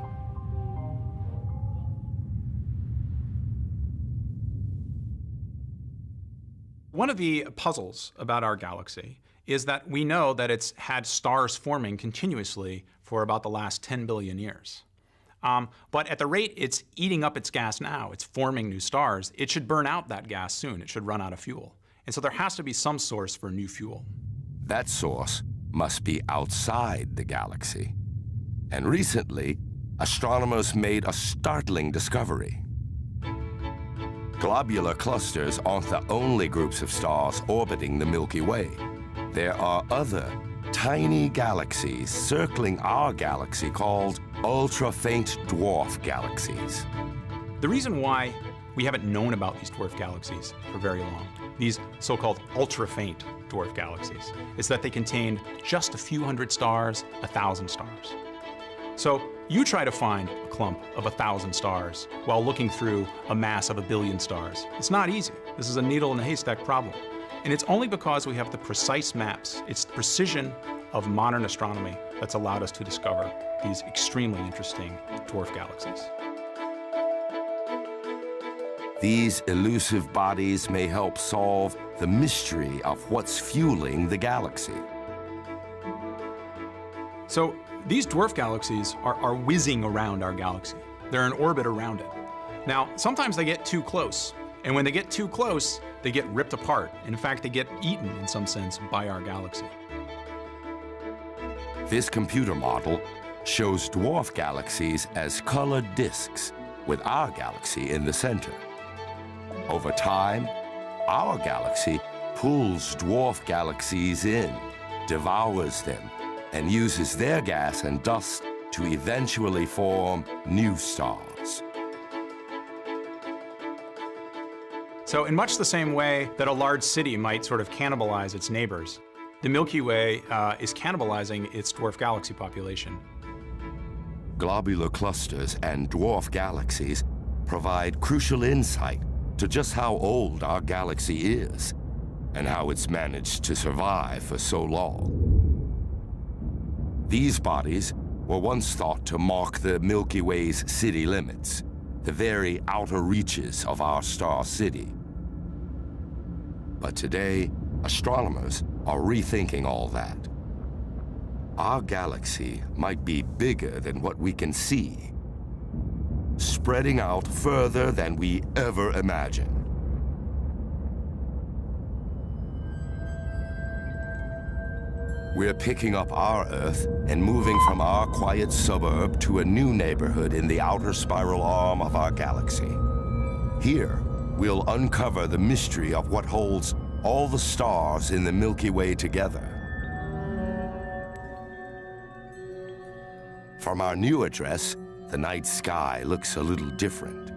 One of the puzzles about our galaxy is that we know that it's had stars forming continuously for about the last 10 billion years. But at the rate it's eating up its gas now, it's forming new stars, it should burn out that gas soon. It should run out of fuel. And so there has to be some source for new fuel. That source must be outside the galaxy. And recently, astronomers made a startling discovery. Globular clusters aren't the only groups of stars orbiting the Milky Way. There are other tiny galaxies circling our galaxy called ultra-faint dwarf galaxies. The reason why we haven't known about these dwarf galaxies for very long, these so-called ultra-faint dwarf galaxies, is that they contain just a few hundred stars, 1,000 stars. So you try to find a clump of 1,000 stars while looking through a mass of 1 billion stars. It's not easy. This is a needle in a haystack problem. And it's only because we have the precise maps, it's the precision of modern astronomy that's allowed us to discover these extremely interesting dwarf galaxies. These elusive bodies may help solve the mystery of what's fueling the galaxy. So these dwarf galaxies are whizzing around our galaxy. They're in orbit around it. Now, sometimes they get too close. And when they get too close, they get ripped apart. In fact, they get eaten, in some sense, by our galaxy. This computer model shows dwarf galaxies as colored disks, with our galaxy in the center. Over time, our galaxy pulls dwarf galaxies in, devours them, and uses their gas and dust to eventually form new stars. So in much the same way that a large city might sort of cannibalize its neighbors, the Milky Way is cannibalizing its dwarf galaxy population. Globular clusters and dwarf galaxies provide crucial insight to just how old our galaxy is and how it's managed to survive for so long. These bodies were once thought to mark the Milky Way's city limits, the very outer reaches of our star city. But today, astronomers are rethinking all that. Our galaxy might be bigger than what we can see, spreading out further than we ever imagined. We're picking up our Earth and moving from our quiet suburb to a new neighborhood in the outer spiral arm of our galaxy. Here, we'll uncover the mystery of what holds all the stars in the Milky Way together. From our new address, the night sky looks a little different.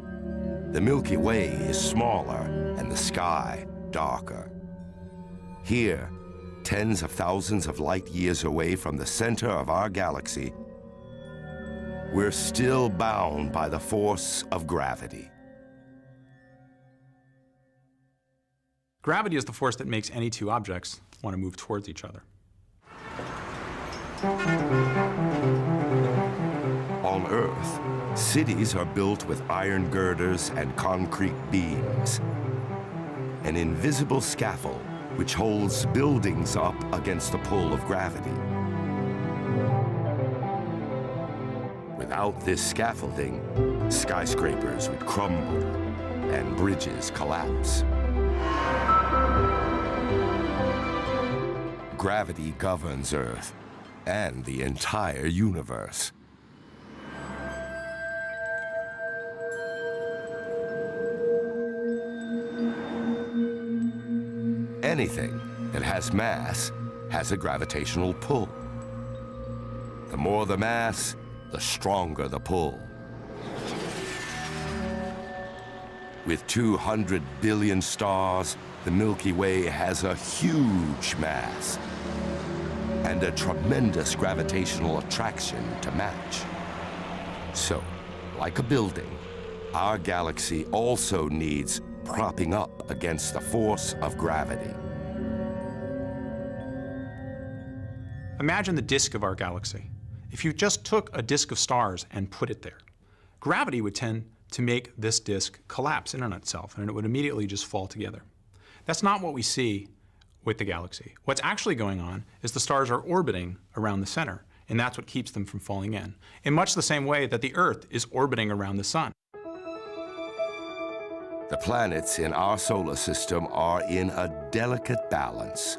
The Milky Way is smaller and the sky darker. Here, tens of thousands of light years away from the center of our galaxy, we're still bound by the force of gravity. Gravity is the force that makes any two objects want to move towards each other. On Earth, cities are built with iron girders and concrete beams. An invisible scaffold which holds buildings up against the pull of gravity. Without this scaffolding, skyscrapers would crumble and bridges collapse. Gravity governs Earth and the entire universe. Anything that has mass has a gravitational pull. The more the mass, the stronger the pull. With 200 billion stars, the Milky Way has a huge mass and a tremendous gravitational attraction to match. So, like a building, our galaxy also needs propping up against the force of gravity. Imagine the disk of our galaxy. If you just took a disk of stars and put it there, gravity would tend to make this disk collapse in on itself, and it would immediately just fall together. That's not what we see with the galaxy. What's actually going on is the stars are orbiting around the center, and that's what keeps them from falling in much the same way that the Earth is orbiting around the sun. The planets in our solar system are in a delicate balance.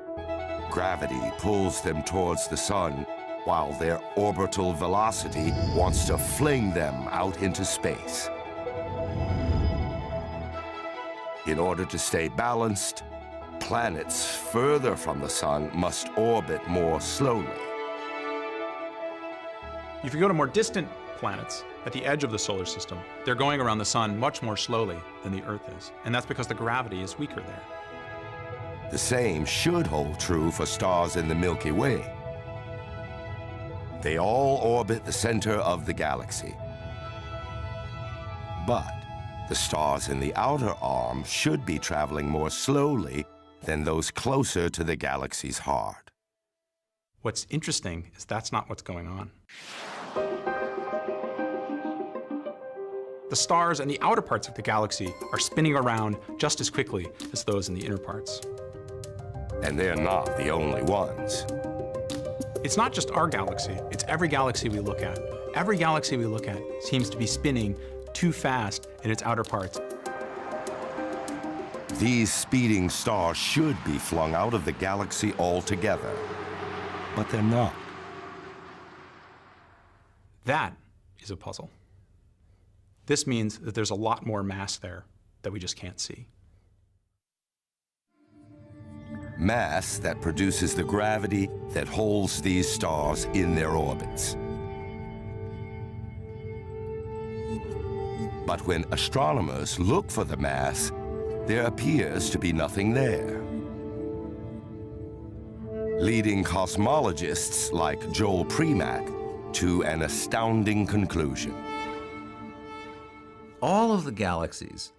Gravity pulls them towards the sun, while their orbital velocity wants to fling them out into space. In order to stay balanced, planets further from the sun must orbit more slowly. If you go to more distant planets at the edge of the solar system, they're going around the sun much more slowly than the Earth is, and that's because the gravity is weaker there. The same should hold true for stars in the Milky Way. They all orbit the center of the galaxy. But the stars in the outer arm should be traveling more slowly than those closer to the galaxy's heart. What's interesting is that's not what's going on. The stars in the outer parts of the galaxy are spinning around just as quickly as those in the inner parts. And they're not the only ones. It's not just our galaxy, it's every galaxy we look at. Every galaxy we look at seems to be spinning too fast in its outer parts. These speeding stars should be flung out of the galaxy altogether, but they're not. That is a puzzle. This means that there's a lot more mass there that we just can't see. Mass that produces the gravity that holds these stars in their orbits. But when astronomers look for the mass, there appears to be nothing there. Leading cosmologists like Joel Primack to an astounding conclusion. All of the galaxies,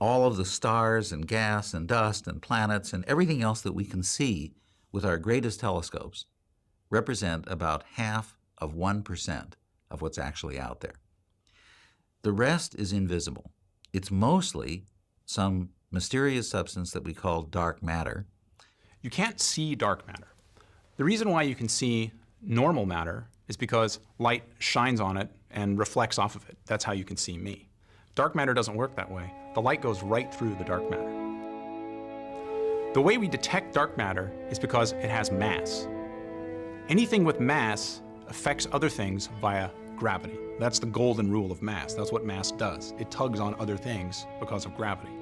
all of the stars and gas and dust and planets and everything else that we can see with our greatest telescopes represent about 0.5% of what's actually out there. The rest is invisible. It's mostly some mysterious substance that we call dark matter. You can't see dark matter. The reason why you can see normal matter is because light shines on it and reflects off of it. That's how you can see me. Dark matter doesn't work that way. The light goes right through the dark matter. The way we detect dark matter is because it has mass. Anything with mass affects other things via gravity. That's the golden rule of mass. That's what mass does. It tugs on other things because of gravity.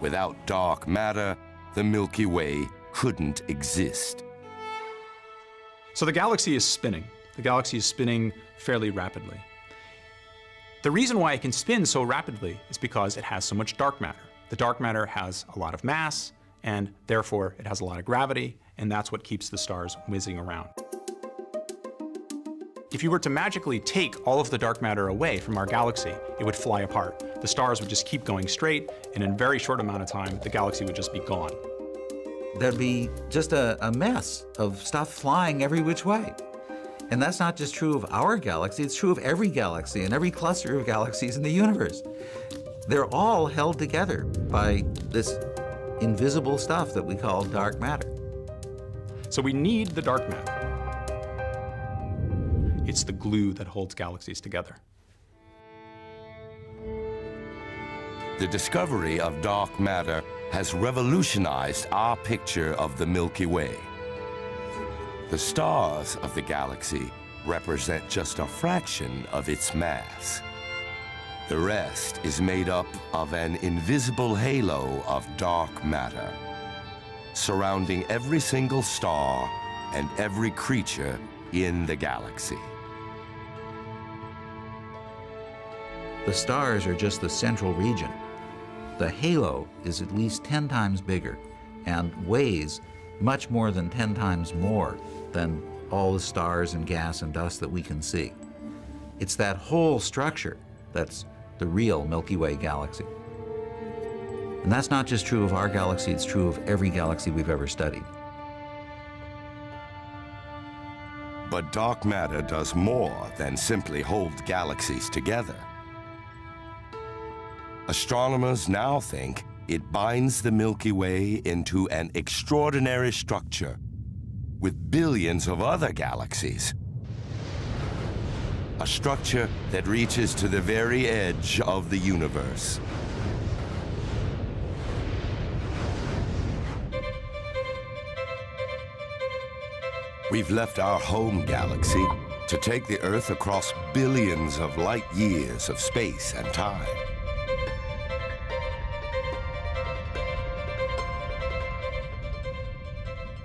Without dark matter, the Milky Way couldn't exist. So the galaxy is spinning. The galaxy is spinning fairly rapidly. The reason why it can spin so rapidly is because it has so much dark matter. The dark matter has a lot of mass, and therefore it has a lot of gravity, and that's what keeps the stars whizzing around. If you were to magically take all of the dark matter away from our galaxy, it would fly apart. The stars would just keep going straight, and in a very short amount of time, the galaxy would just be gone. There'd be just a mess of stuff flying every which way. And that's not just true of our galaxy, it's true of every galaxy and every cluster of galaxies in the universe. They're all held together by this invisible stuff that we call dark matter. So we need the dark matter. It's the glue that holds galaxies together. The discovery of dark matter has revolutionized our picture of the Milky Way. The stars of the galaxy represent just a fraction of its mass. The rest is made up of an invisible halo of dark matter, surrounding every single star and every creature in the galaxy. The stars are just the central region. The halo is at least 10 times bigger and weighs much more than 10 times more than all the stars and gas and dust that we can see. It's that whole structure that's the real Milky Way galaxy. And that's not just true of our galaxy, it's true of every galaxy we've ever studied. But dark matter does more than simply hold galaxies together. Astronomers now think it binds the Milky Way into an extraordinary structure with billions of other galaxies. A structure that reaches to the very edge of the universe. We've left our home galaxy to take the Earth across billions of light years of space and time.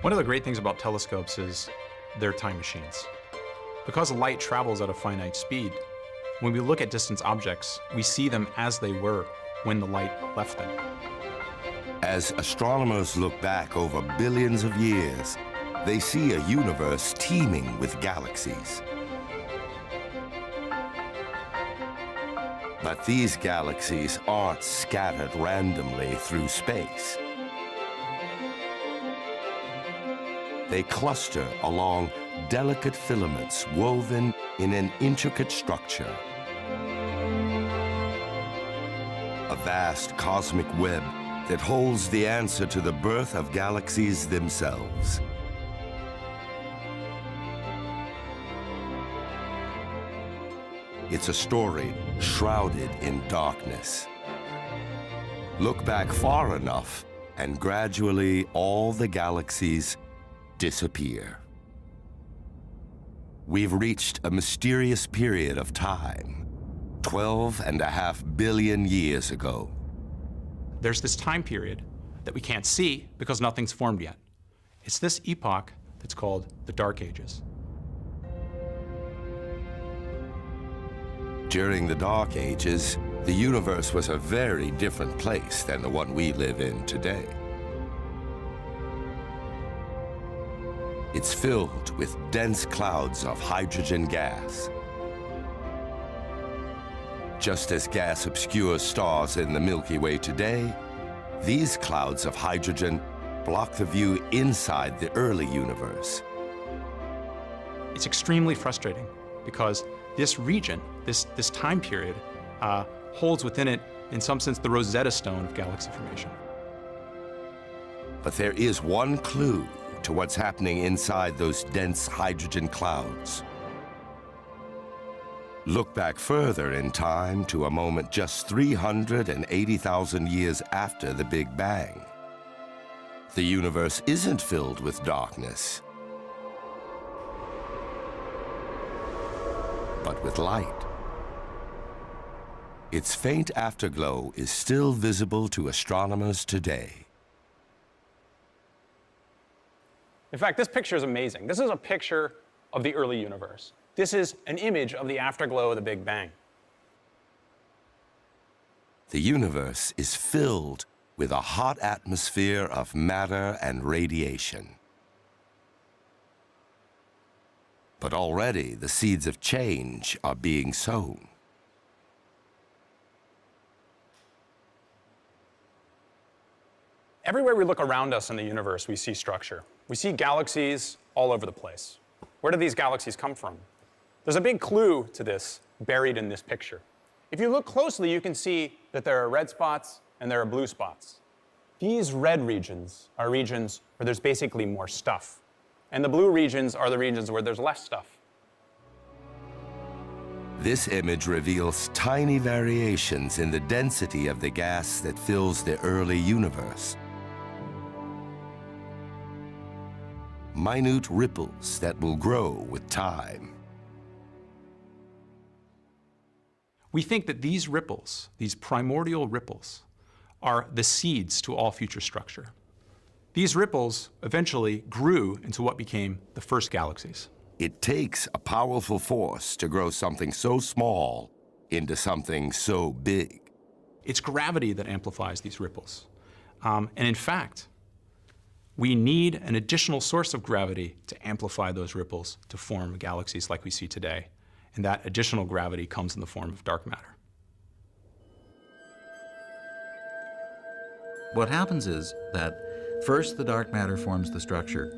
One of the great things about telescopes is they're time machines. Because light travels at a finite speed, when we look at distant objects, we see them as they were when the light left them. As astronomers look back over billions of years, they see a universe teeming with galaxies. But these galaxies aren't scattered randomly through space. They cluster along delicate filaments woven in an intricate structure. A vast cosmic web that holds the answer to the birth of galaxies themselves. It's a story shrouded in darkness. Look back far enough, and gradually all the galaxies disappear. We've reached a mysterious period of time, 12.5 billion years ago. There's this time period that we can't see because nothing's formed yet. It's this epoch that's called the Dark Ages. During the Dark Ages, the universe was a very different place than the one we live in today. It's filled with dense clouds of hydrogen gas. Just as gas obscures stars in the Milky Way today, these clouds of hydrogen block the view inside the early universe. It's extremely frustrating because this region, this time period, holds within it, in some sense, the Rosetta Stone of galaxy formation. But there is one clue to what's happening inside those dense hydrogen clouds. Look back further in time to a moment just 380,000 years after the Big Bang. The universe isn't filled with darkness, but with light. Its faint afterglow is still visible to astronomers today. In fact, this picture is amazing. This is a picture of the early universe. This is an image of the afterglow of the Big Bang. The universe is filled with a hot atmosphere of matter and radiation. But already the seeds of change are being sown. Everywhere we look around us in the universe, we see structure. We see galaxies all over the place. Where do these galaxies come from? There's a big clue to this buried in this picture. If you look closely, you can see that there are red spots and there are blue spots. These red regions are regions where there's basically more stuff. And the blue regions are the regions where there's less stuff. This image reveals tiny variations in the density of the gas that fills the early universe. Minute ripples that will grow with time. We think that these ripples, these primordial ripples, are the seeds to all future structure. These ripples eventually grew into what became the first galaxies. It takes a powerful force to grow something so small into something so big? It's gravity that amplifies these ripples. And in fact, we need an additional source of gravity to amplify those ripples to form galaxies like we see today. And that additional gravity comes in the form of dark matter. What happens is that first the dark matter forms the structure.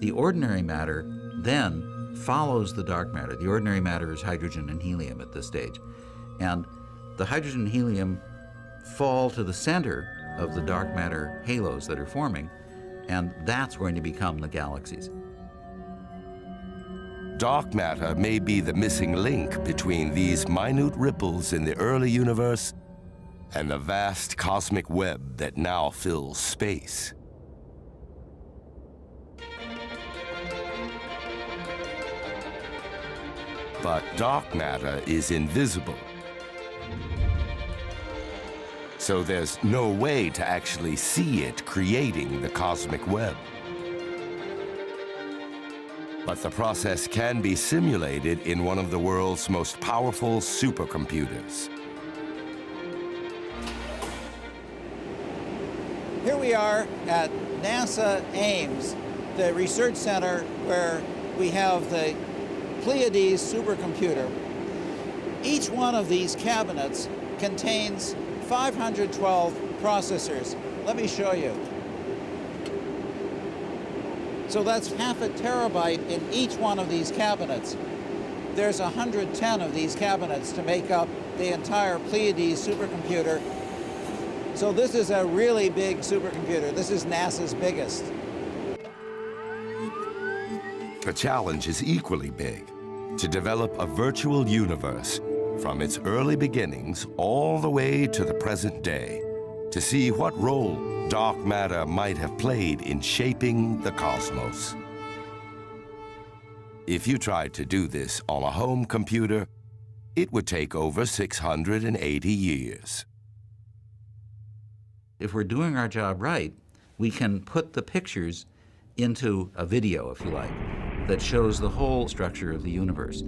The ordinary matter then follows the dark matter. The ordinary matter is hydrogen and helium at this stage. And the hydrogen and helium fall to the center of the dark matter halos that are forming, and that's going to become the galaxies. Dark matter may be the missing link between these minute ripples in the early universe and the vast cosmic web that now fills space. But dark matter is invisible. So there's no way to actually see it creating the cosmic web. But the process can be simulated in one of the world's most powerful supercomputers. Here we are at NASA Ames, the research center where we have the Pleiades supercomputer. Each one of these cabinets contains 512 processors. Let me show you. So that's half a terabyte in each one of these cabinets. There's 110 of these cabinets to make up the entire Pleiades supercomputer. So this is a really big supercomputer. This is NASA's biggest. The challenge is equally big: to develop a virtual universe from its early beginnings all the way to the present day, to see what role dark matter might have played in shaping the cosmos. If you tried to do this on a home computer, it would take over 680 years. If we're doing our job right, we can put the pictures into a video, if you like, that shows the whole structure of the universe.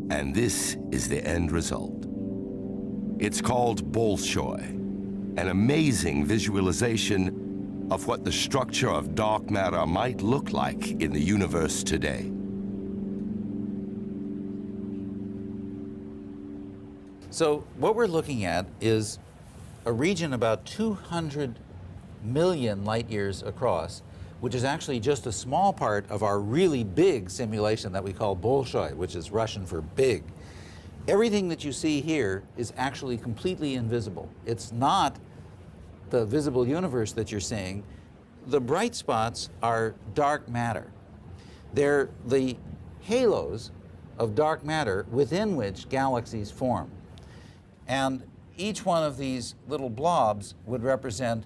And this is the end result. It's called Bolshoi, an amazing visualization of what the structure of dark matter might look like in the universe today. So what we're looking at is a region about 200 million light years across, which is actually just a small part of our really big simulation that we call Bolshoi, which is Russian for big. Everything that you see here is actually completely invisible. It's not the visible universe that you're seeing. The bright spots are dark matter. They're the halos of dark matter within which galaxies form. And each one of these little blobs would represent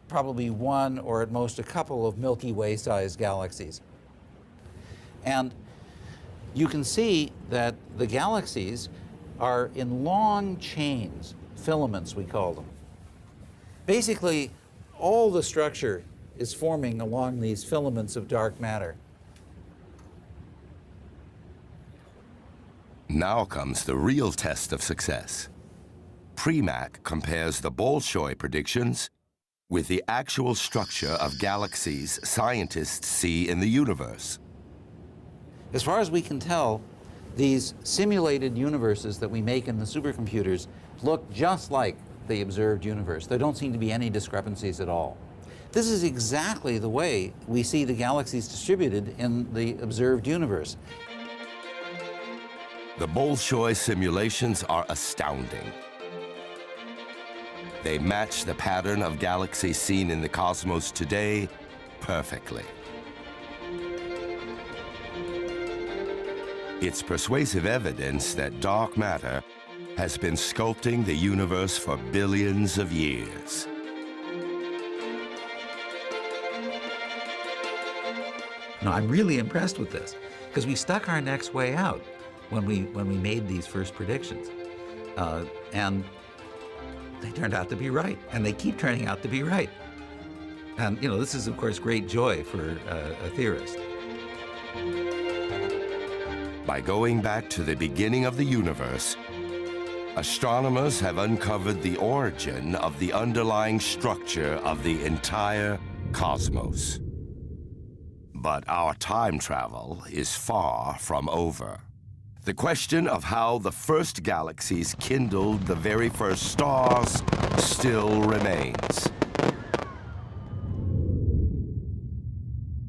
probably one or at most a couple of Milky Way-sized galaxies. And you can see that the galaxies are in long chains, filaments we call them. Basically, all the structure is forming along these filaments of dark matter. Now comes the real test of success. PREMAC compares the Bolshoi predictions with the actual structure of galaxies scientists see in the universe. As far as we can tell, these simulated universes that we make in the supercomputers look just like the observed universe. There don't seem to be any discrepancies at all. This is exactly the way we see the galaxies distributed in the observed universe. The Bolshoi simulations are astounding. They match the pattern of galaxies seen in the cosmos today perfectly. It's persuasive evidence that dark matter has been sculpting the universe for billions of years. No, I'm really impressed with this, because we stuck our necks way out when we made these first predictions. And they turned out to be right, and they keep turning out to be right. And you know, this is of course great joy for a theorist. By going back to the beginning of the universe, astronomers have uncovered the origin of the underlying structure of the entire cosmos. But our time travel is far from over. The question of how the first galaxies kindled the very first stars still remains.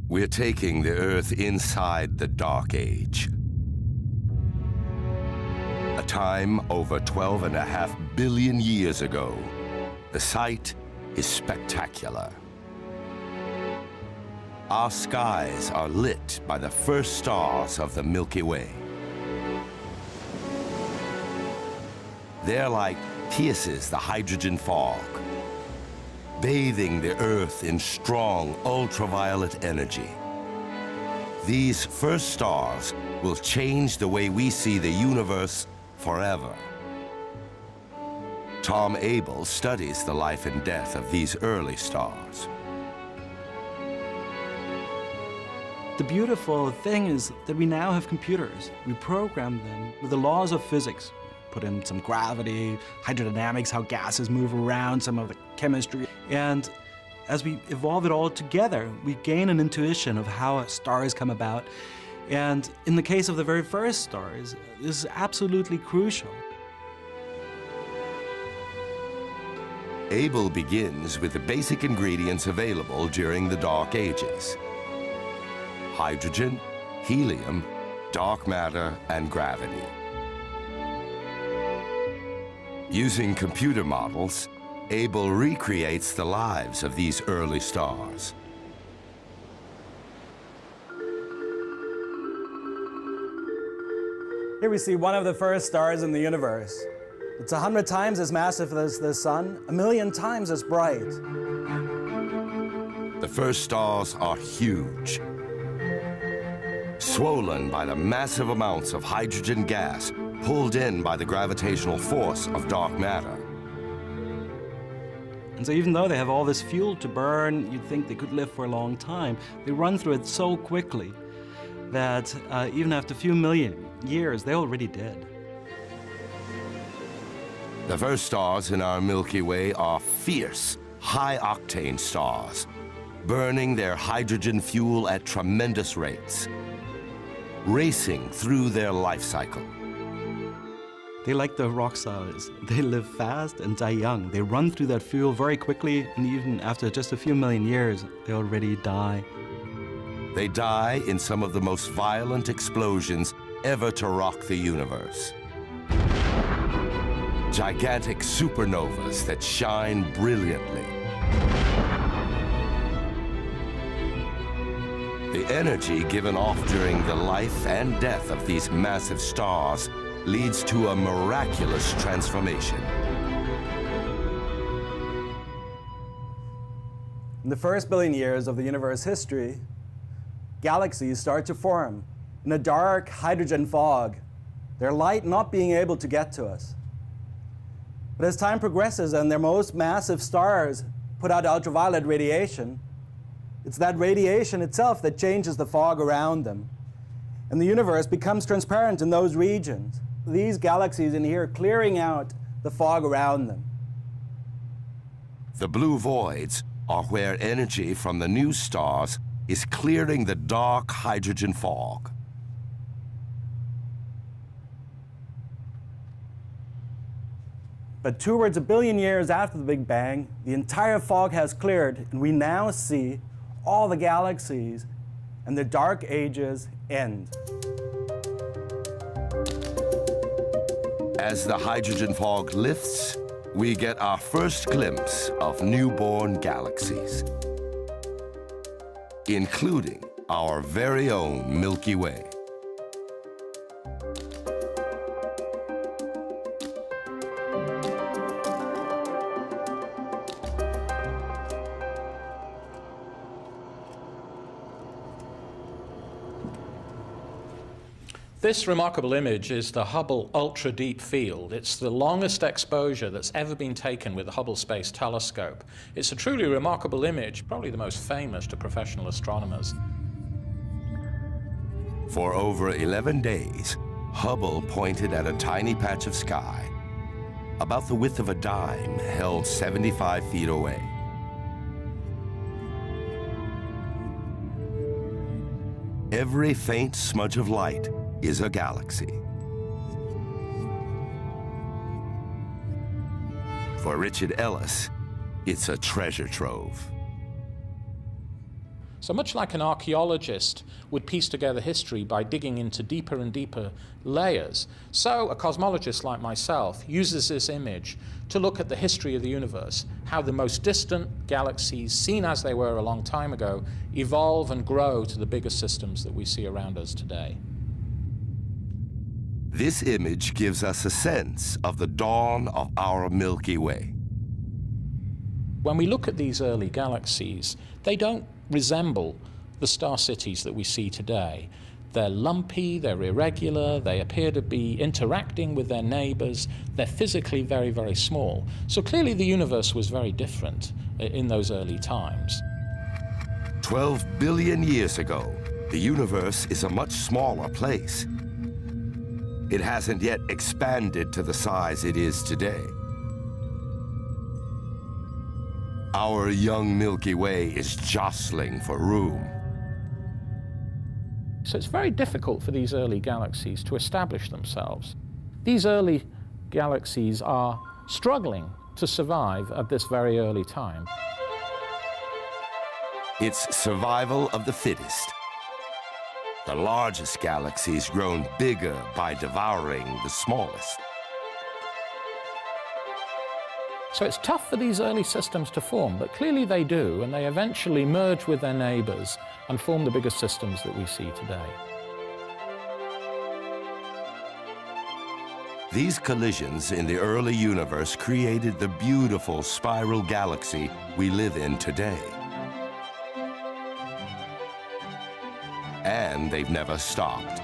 We're taking the Earth inside the Dark Age, a time over 12.5 billion years ago. The sight is spectacular. Our skies are lit by the first stars of the Milky Way. They're like Pierce's the hydrogen fog, bathing the Earth in strong ultraviolet energy. These first stars will change the way we see the universe forever. Tom Abel studies the life and death of these early stars. The beautiful thing is that we now have computers. We program them with the laws of physics. Put in some gravity, hydrodynamics, how gases move around, some of the chemistry. And as we evolve it all together, we gain an intuition of how stars come about. And in the case of the very first stars, this is absolutely crucial. Abel begins with the basic ingredients available during the Dark Ages: hydrogen, helium, dark matter, and gravity. Using computer models, Abel recreates the lives of these early stars. Here we see one of the first stars in the universe. It's 100 times as massive as the sun, 1,000,000 times as bright. The first stars are huge, swollen by the massive amounts of hydrogen gas pulled in by the gravitational force of dark matter. And so even though they have all this fuel to burn, you'd think they could live for a long time. They run through it so quickly that even after a few million years, they're already dead. The first stars in our Milky Way are fierce, high-octane stars, burning their hydrogen fuel at tremendous rates, racing through their life cycle. They like the rock stars. They live fast and die young. They run through that fuel very quickly, and even after just a few million years, they already die. They die in some of the most violent explosions ever to rock the universe. Gigantic supernovas that shine brilliantly. The energy given off during the life and death of these massive stars leads to a miraculous transformation. In the first billion years of the universe history, galaxies start to form in a dark hydrogen fog, their light not being able to get to us. But as time progresses and their most massive stars put out ultraviolet radiation, it's that radiation itself that changes the fog around them. And the universe becomes transparent in those regions. These galaxies in here clearing out the fog around them. The blue voids are where energy from the new stars is clearing the dark hydrogen fog. But towards 1 billion years after the Big Bang, the entire fog has cleared, and we now see all the galaxies and the dark ages end. As the hydrogen fog lifts, we get our first glimpse of newborn galaxies, including our very own Milky Way. This remarkable image is the Hubble Ultra Deep Field. It's the longest exposure that's ever been taken with the Hubble Space Telescope. It's a truly remarkable image, probably the most famous to professional astronomers. For over 11 days, Hubble pointed at a tiny patch of sky, about the width of a dime, held 75 feet away. Every faint smudge of light is a galaxy. For Richard Ellis, it's a treasure trove. So much like an archaeologist would piece together history by digging into deeper and deeper layers, so a cosmologist like myself uses this image to look at the history of the universe, how the most distant galaxies, seen as they were a long time ago, evolve and grow to the bigger systems that we see around us today. This image gives us a sense of the dawn of our Milky Way. When we look at these early galaxies, they don't resemble the star cities that we see today. They're lumpy, they're irregular, they appear to be interacting with their neighbors, they're physically very, very small. So clearly the universe was very different in those early times. 12 billion years ago, the universe is a much smaller place. It hasn't yet expanded to the size it is today. Our young Milky Way is jostling for room. So it's very difficult for these early galaxies to establish themselves. These early galaxies are struggling to survive at this very early time. It's survival of the fittest. The largest galaxies grown bigger by devouring the smallest. So it's tough for these early systems to form, but clearly they do, and they eventually merge with their neighbors and form the bigger systems that we see today. These collisions in the early universe created the beautiful spiral galaxy we live in today. And they've never stopped.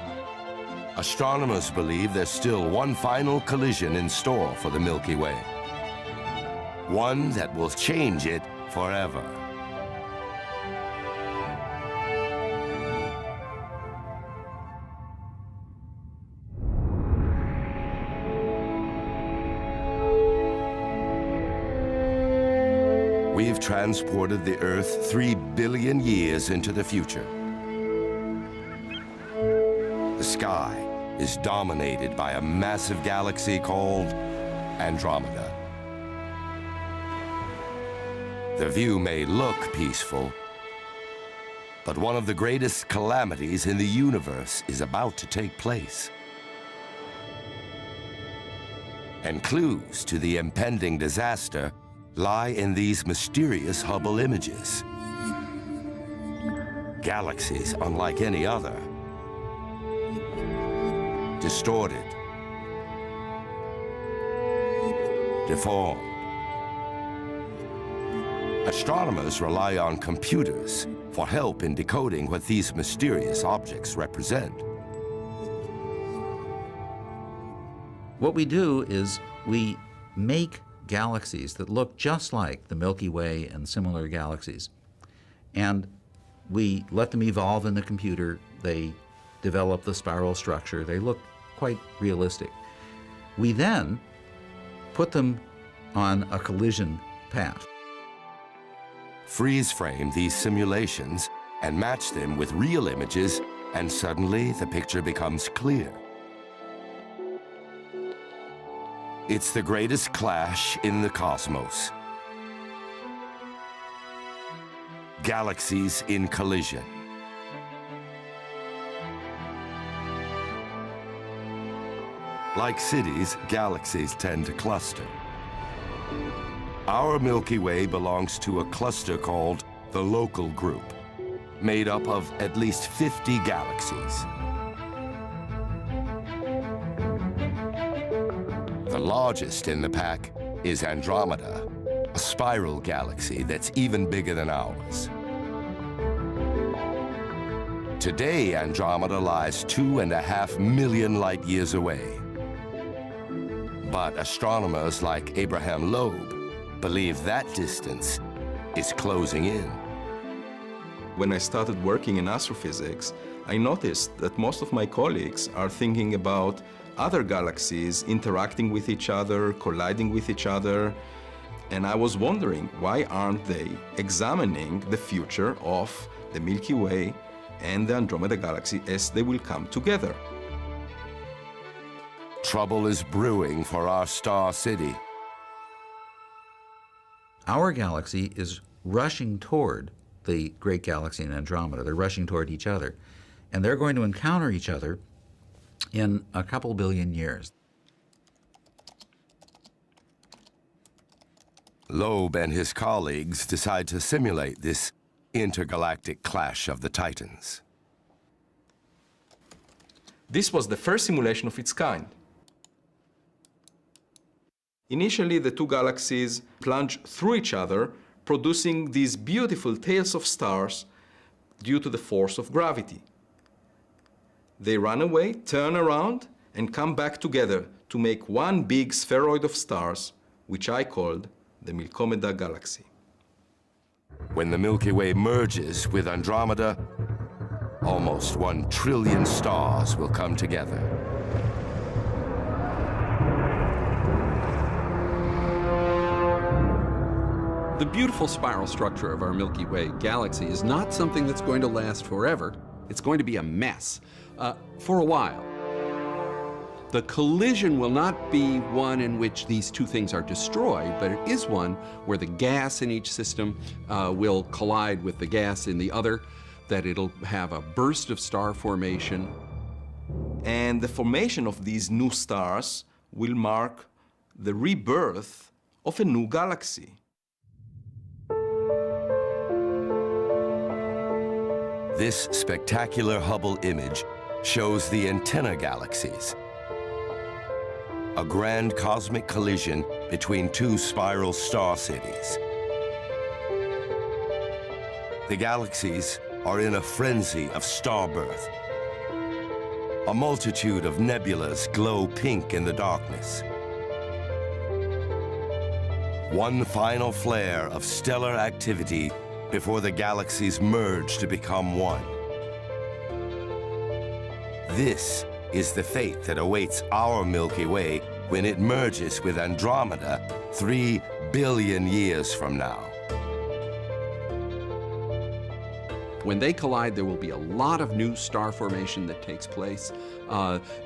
Astronomers believe there's still one final collision in store for the Milky Way. One that will change it forever. We've transported the Earth 3 billion years into the future. The sky is dominated by a massive galaxy called Andromeda. The view may look peaceful, but one of the greatest calamities in the universe is about to take place. And clues to the impending disaster lie in these mysterious Hubble images. Galaxies unlike any other. Distorted. Deformed. Astronomers rely on computers for help in decoding what these mysterious objects represent. What we do is we make galaxies that look just like the Milky Way and similar galaxies. And we let them evolve in the computer. They develop the spiral structure. They look quite realistic. We then put them on a collision path. Freeze frame these simulations and match them with real images, and suddenly the picture becomes clear. It's the greatest clash in the cosmos. Galaxies in collision. Like cities, galaxies tend to cluster. Our Milky Way belongs to a cluster called the Local Group, made up of at least 50 galaxies. The largest in the pack is Andromeda, a spiral galaxy that's even bigger than ours. Today, Andromeda lies 2.5 million light years away. But astronomers like Abraham Loeb believe that distance is closing in. When I started working in astrophysics, I noticed that most of my colleagues are thinking about other galaxies interacting with each other, colliding with each other, and I was wondering, why aren't they examining the future of the Milky Way and the Andromeda Galaxy as they will come together? Trouble is brewing for our star city. Our galaxy is rushing toward the great galaxy in Andromeda. They're rushing toward each other. And they're going to encounter each other in a couple billion years. Loeb and his colleagues decide to simulate this intergalactic clash of the Titans. This was the first simulation of its kind. Initially, the two galaxies plunge through each other, producing these beautiful tails of stars due to the force of gravity. They run away, turn around, and come back together to make one big spheroid of stars, which I called the Milkomeda Galaxy. When the Milky Way merges with Andromeda, almost 1 trillion stars will come together. The beautiful spiral structure of our Milky Way galaxy is not something that's going to last forever. It's going to be a mess for a while. The collision will not be one in which these two things are destroyed, but it is one where the gas in each system will collide with the gas in the other, that it'll have a burst of star formation. And the formation of these new stars will mark the rebirth of a new galaxy. This spectacular Hubble image shows the antenna galaxies, a grand cosmic collision between two spiral star cities. The galaxies are in a frenzy of star birth. A multitude of nebulas glow pink in the darkness. One final flare of stellar activity before the galaxies merge to become one. This is the fate that awaits our Milky Way when it merges with Andromeda 3 billion years from now. When they collide, there will be a lot of new star formation that takes place.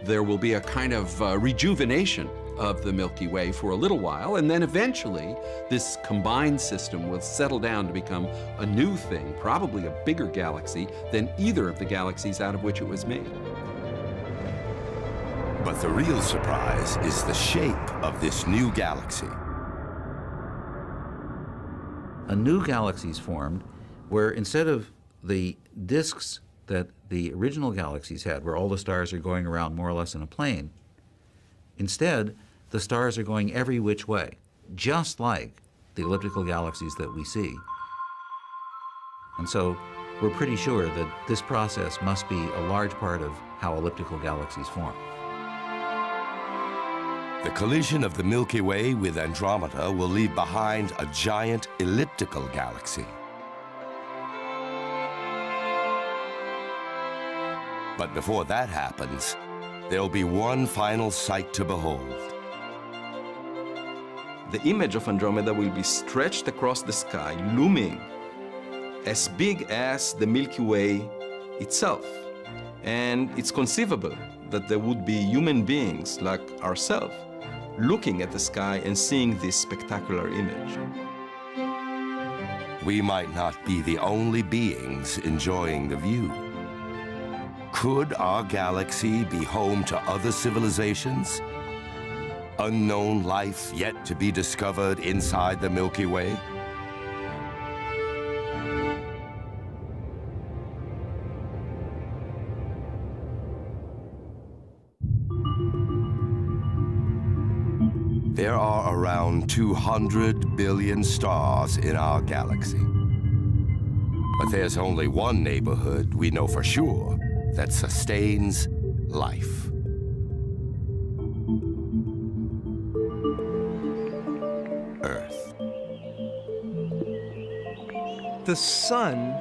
There will be a kind of rejuvenation of the Milky Way for a little while, and then eventually this combined system will settle down to become a new thing, probably a bigger galaxy than either of the galaxies out of which it was made. But the real surprise is the shape of this new galaxy. A new galaxy is formed where instead of the disks that the original galaxies had, where all the stars are going around more or less in a plane, instead, the stars are going every which way, just like the elliptical galaxies that we see. And so we're pretty sure that this process must be a large part of how elliptical galaxies form. The collision of the Milky Way with Andromeda will leave behind a giant elliptical galaxy. But before that happens, there'll be one final sight to behold. The image of Andromeda will be stretched across the sky, looming as big as the Milky Way itself. And it's conceivable that there would be human beings like ourselves looking at the sky and seeing this spectacular image. We might not be the only beings enjoying the view. Could our galaxy be home to other civilizations? Unknown life yet to be discovered inside the Milky Way? There are around 200 billion stars in our galaxy. But there's only one neighborhood we know for sure that sustains life. Earth. The sun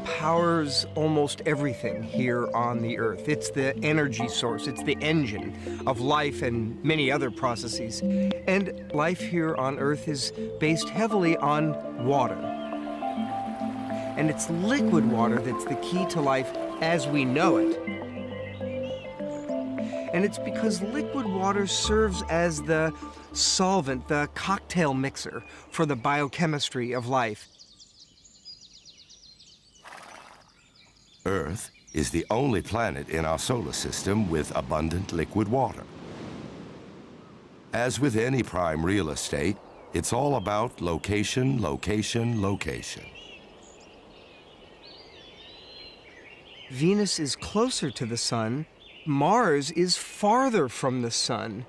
powers almost everything here on the Earth. It's the energy source, it's the engine of life and many other processes. And life here on Earth is based heavily on water. And it's liquid water that's the key to life as we know it. And it's because liquid water serves as the solvent, the cocktail mixer for the biochemistry of life. Earth is the only planet in our solar system with abundant liquid water. As with any prime real estate, it's all about location, location, location. Venus is closer to the sun. Mars is farther from the sun.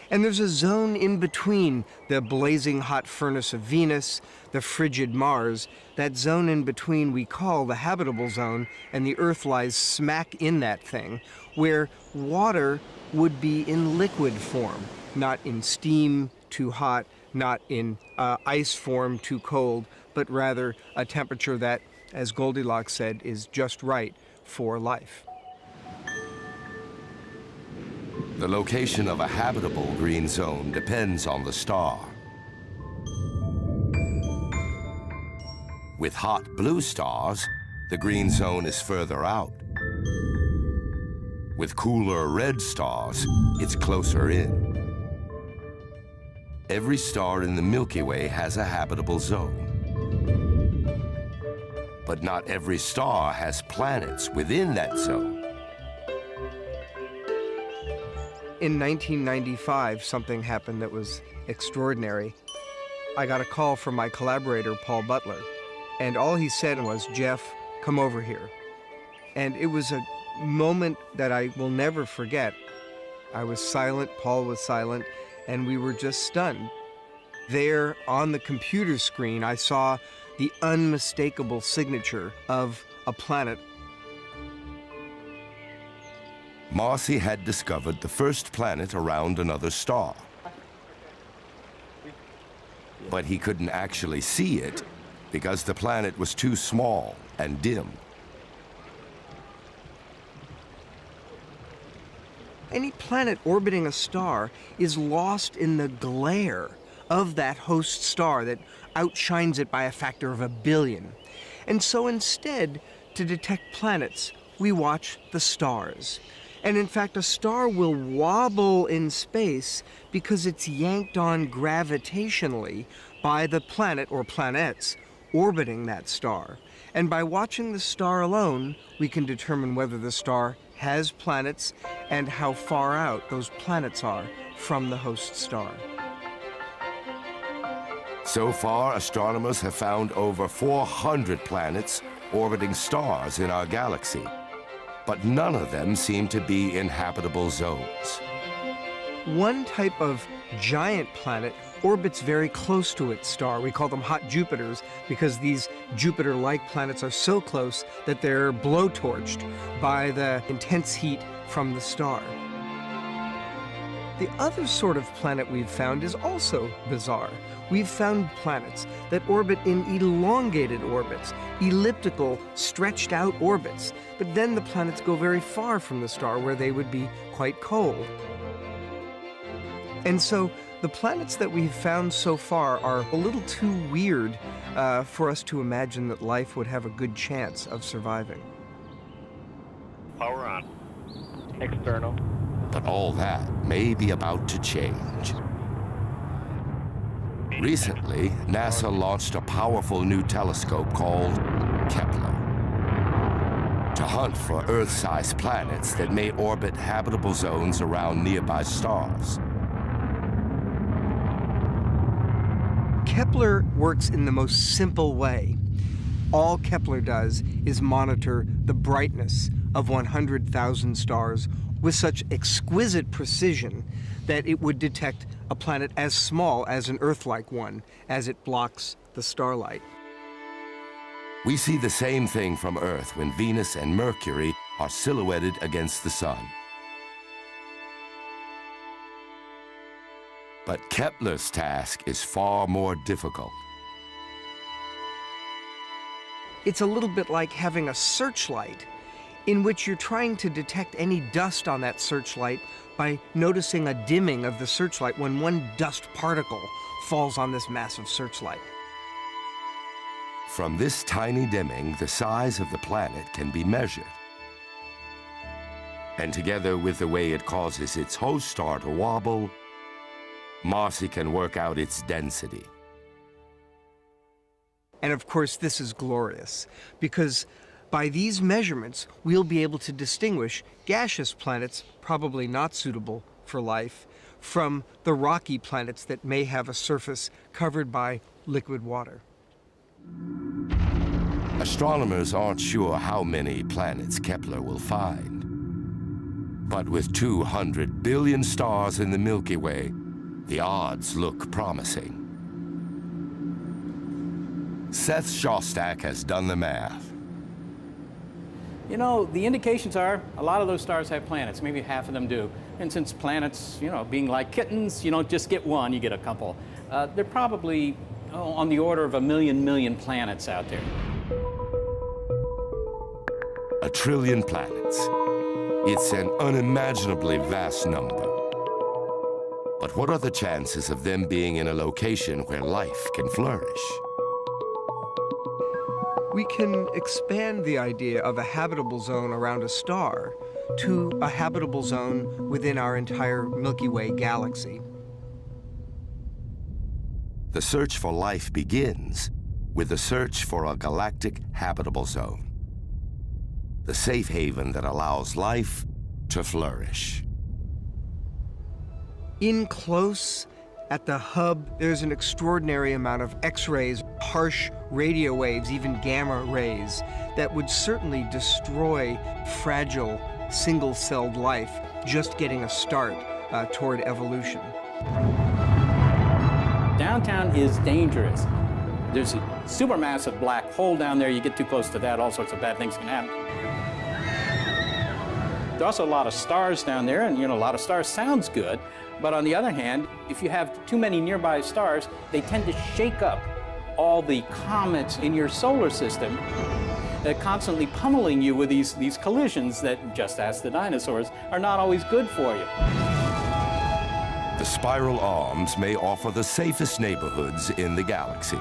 And there's a zone in between the blazing hot furnace of Venus, the frigid Mars. That zone in between we call the habitable zone, and the Earth lies smack in that thing, where water would be in liquid form, not in steam, too hot, not in ice form, too cold, but rather a temperature that, as Goldilocks said, is just right for life. The location of a habitable green zone depends on the star. With hot blue stars, the green zone is further out. With cooler red stars, it's closer in. Every star in the Milky Way has a habitable zone. But not every star has planets within that zone. In 1995, something happened that was extraordinary. I got a call from my collaborator, Paul Butler, and all he said was, "Jeff, come over here." And it was a moment that I will never forget. I was silent, Paul was silent, and we were just stunned. There on the computer screen, I saw the unmistakable signature of a planet. Marcy had discovered the first planet around another star. But he couldn't actually see it because the planet was too small and dim. Any planet orbiting a star is lost in the glare of that host star that outshines it by a factor of 1 billion. And so instead, to detect planets, we watch the stars. And in fact, a star will wobble in space because it's yanked on gravitationally by the planet or planets orbiting that star. And by watching the star alone, we can determine whether the star has planets and how far out those planets are from the host star. So far, astronomers have found over 400 planets orbiting stars in our galaxy, but none of them seem to be in habitable zones. One type of giant planet orbits very close to its star. We call them hot Jupiters because these Jupiter-like planets are so close that they're blowtorched by the intense heat from the star. The other sort of planet we've found is also bizarre. We've found planets that orbit in elongated orbits, elliptical, stretched out orbits, but then the planets go very far from the star where they would be quite cold. And so the planets that we've found so far are a little too weird for us to imagine that life would have a good chance of surviving. Power on. External. But all that may be about to change. Recently, NASA launched a powerful new telescope called Kepler to hunt for Earth-sized planets that may orbit habitable zones around nearby stars. Kepler works in the most simple way. All Kepler does is monitor the brightness of 100,000 stars with such exquisite precision that it would detect a planet as small as an Earth-like one as it blocks the starlight. We see the same thing from Earth when Venus and Mercury are silhouetted against the sun. But Kepler's task is far more difficult. It's a little bit like having a searchlight in which you're trying to detect any dust on that searchlight by noticing a dimming of the searchlight when one dust particle falls on this massive searchlight. From this tiny dimming, the size of the planet can be measured. And together with the way it causes its host star to wobble, Marcy can work out its density. And of course, this is glorious, because by these measurements, we'll be able to distinguish gaseous planets, probably not suitable for life, from the rocky planets that may have a surface covered by liquid water. Astronomers aren't sure how many planets Kepler will find. But with 200 billion stars in the Milky Way, the odds look promising. Seth Shostak has done the math. You know, the indications are a lot of those stars have planets, maybe half of them do. And since planets, you know, being like kittens, you don't just get one, you get a couple. They're probably on the order of 1 million planets out there. 1 trillion planets. It's an unimaginably vast number. But what are the chances of them being in a location where life can flourish? We can expand the idea of a habitable zone around a star to a habitable zone within our entire Milky Way galaxy. The search for life begins with the search for a galactic habitable zone, the safe haven that allows life to flourish. In close, at the hub, there's an extraordinary amount of X-rays, harsh radio waves, even gamma rays, that would certainly destroy fragile, single-celled life just getting a start toward evolution. Downtown is dangerous. There's a supermassive black hole down there. You get too close to that, all sorts of bad things can happen. There's also a lot of stars down there, and you know, a lot of stars sounds good. But on the other hand, if you have too many nearby stars, they tend to shake up all the comets in your solar system. They're constantly pummeling you with these collisions that, just ask the dinosaurs, are not always good for you. The spiral arms may offer the safest neighborhoods in the galaxy.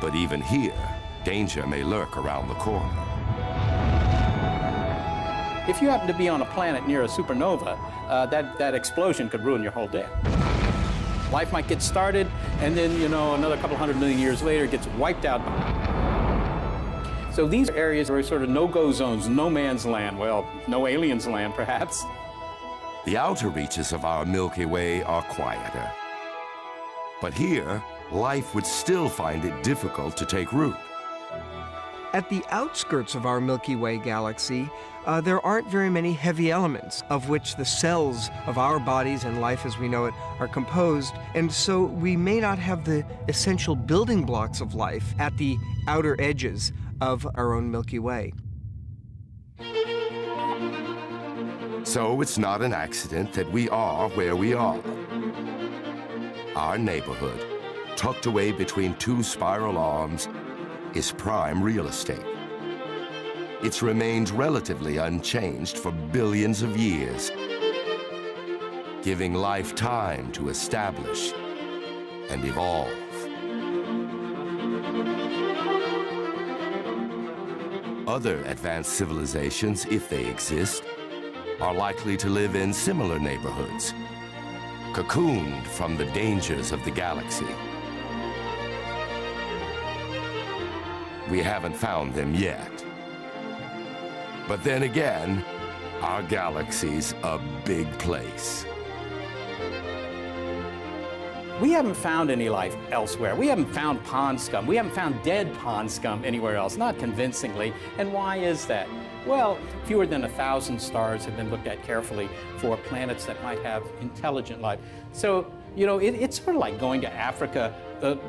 But even here, danger may lurk around the corner. If you happen to be on a planet near a supernova, that explosion could ruin your whole day. Life might get started, and then, you know, another couple 100 million years later, it gets wiped out. So these areas are sort of no-go zones, no man's land. Well, no alien's land, perhaps. The outer reaches of our Milky Way are quieter. But here, life would still find it difficult to take root. At the outskirts of our Milky Way galaxy, there aren't very many heavy elements of which the cells of our bodies and life as we know it are composed, and so we may not have the essential building blocks of life at the outer edges of our own Milky Way. So it's not an accident that we are where we are. Our neighborhood, tucked away between two spiral arms, is prime real estate. It's remained relatively unchanged for billions of years, giving life time to establish and evolve. Other advanced civilizations, if they exist, are likely to live in similar neighborhoods, cocooned from the dangers of the galaxy. We haven't found them yet. But then again, our galaxy's a big place. We haven't found any life elsewhere. We haven't found pond scum. We haven't found dead pond scum anywhere else, not convincingly. And why is that? Well, fewer than 1,000 stars have been looked at carefully for planets that might have intelligent life. So, you know, it's sort of like going to Africa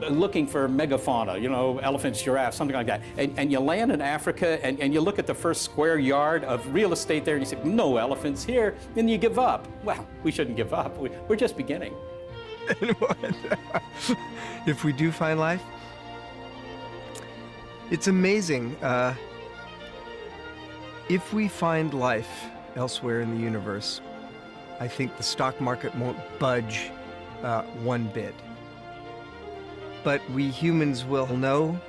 looking for megafauna, you know, elephants, giraffes, something like that. And you land in Africa and you look at the first square yard of real estate there and you say, no elephants here, then you give up. Well, we shouldn't give up. We're just beginning. If we do find life, It's amazing. If we find life elsewhere in the universe, I think the stock market won't budge one bit. But we humans will know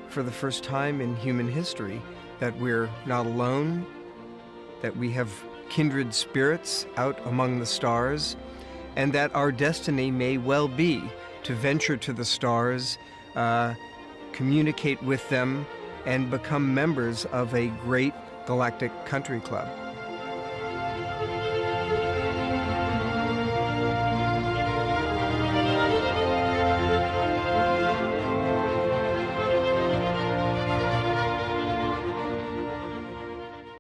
for the first time in human history that we're not alone, that we have kindred spirits out among the stars, and that our destiny may well be to venture to the stars, communicate with them, and become members of a great galactic country club.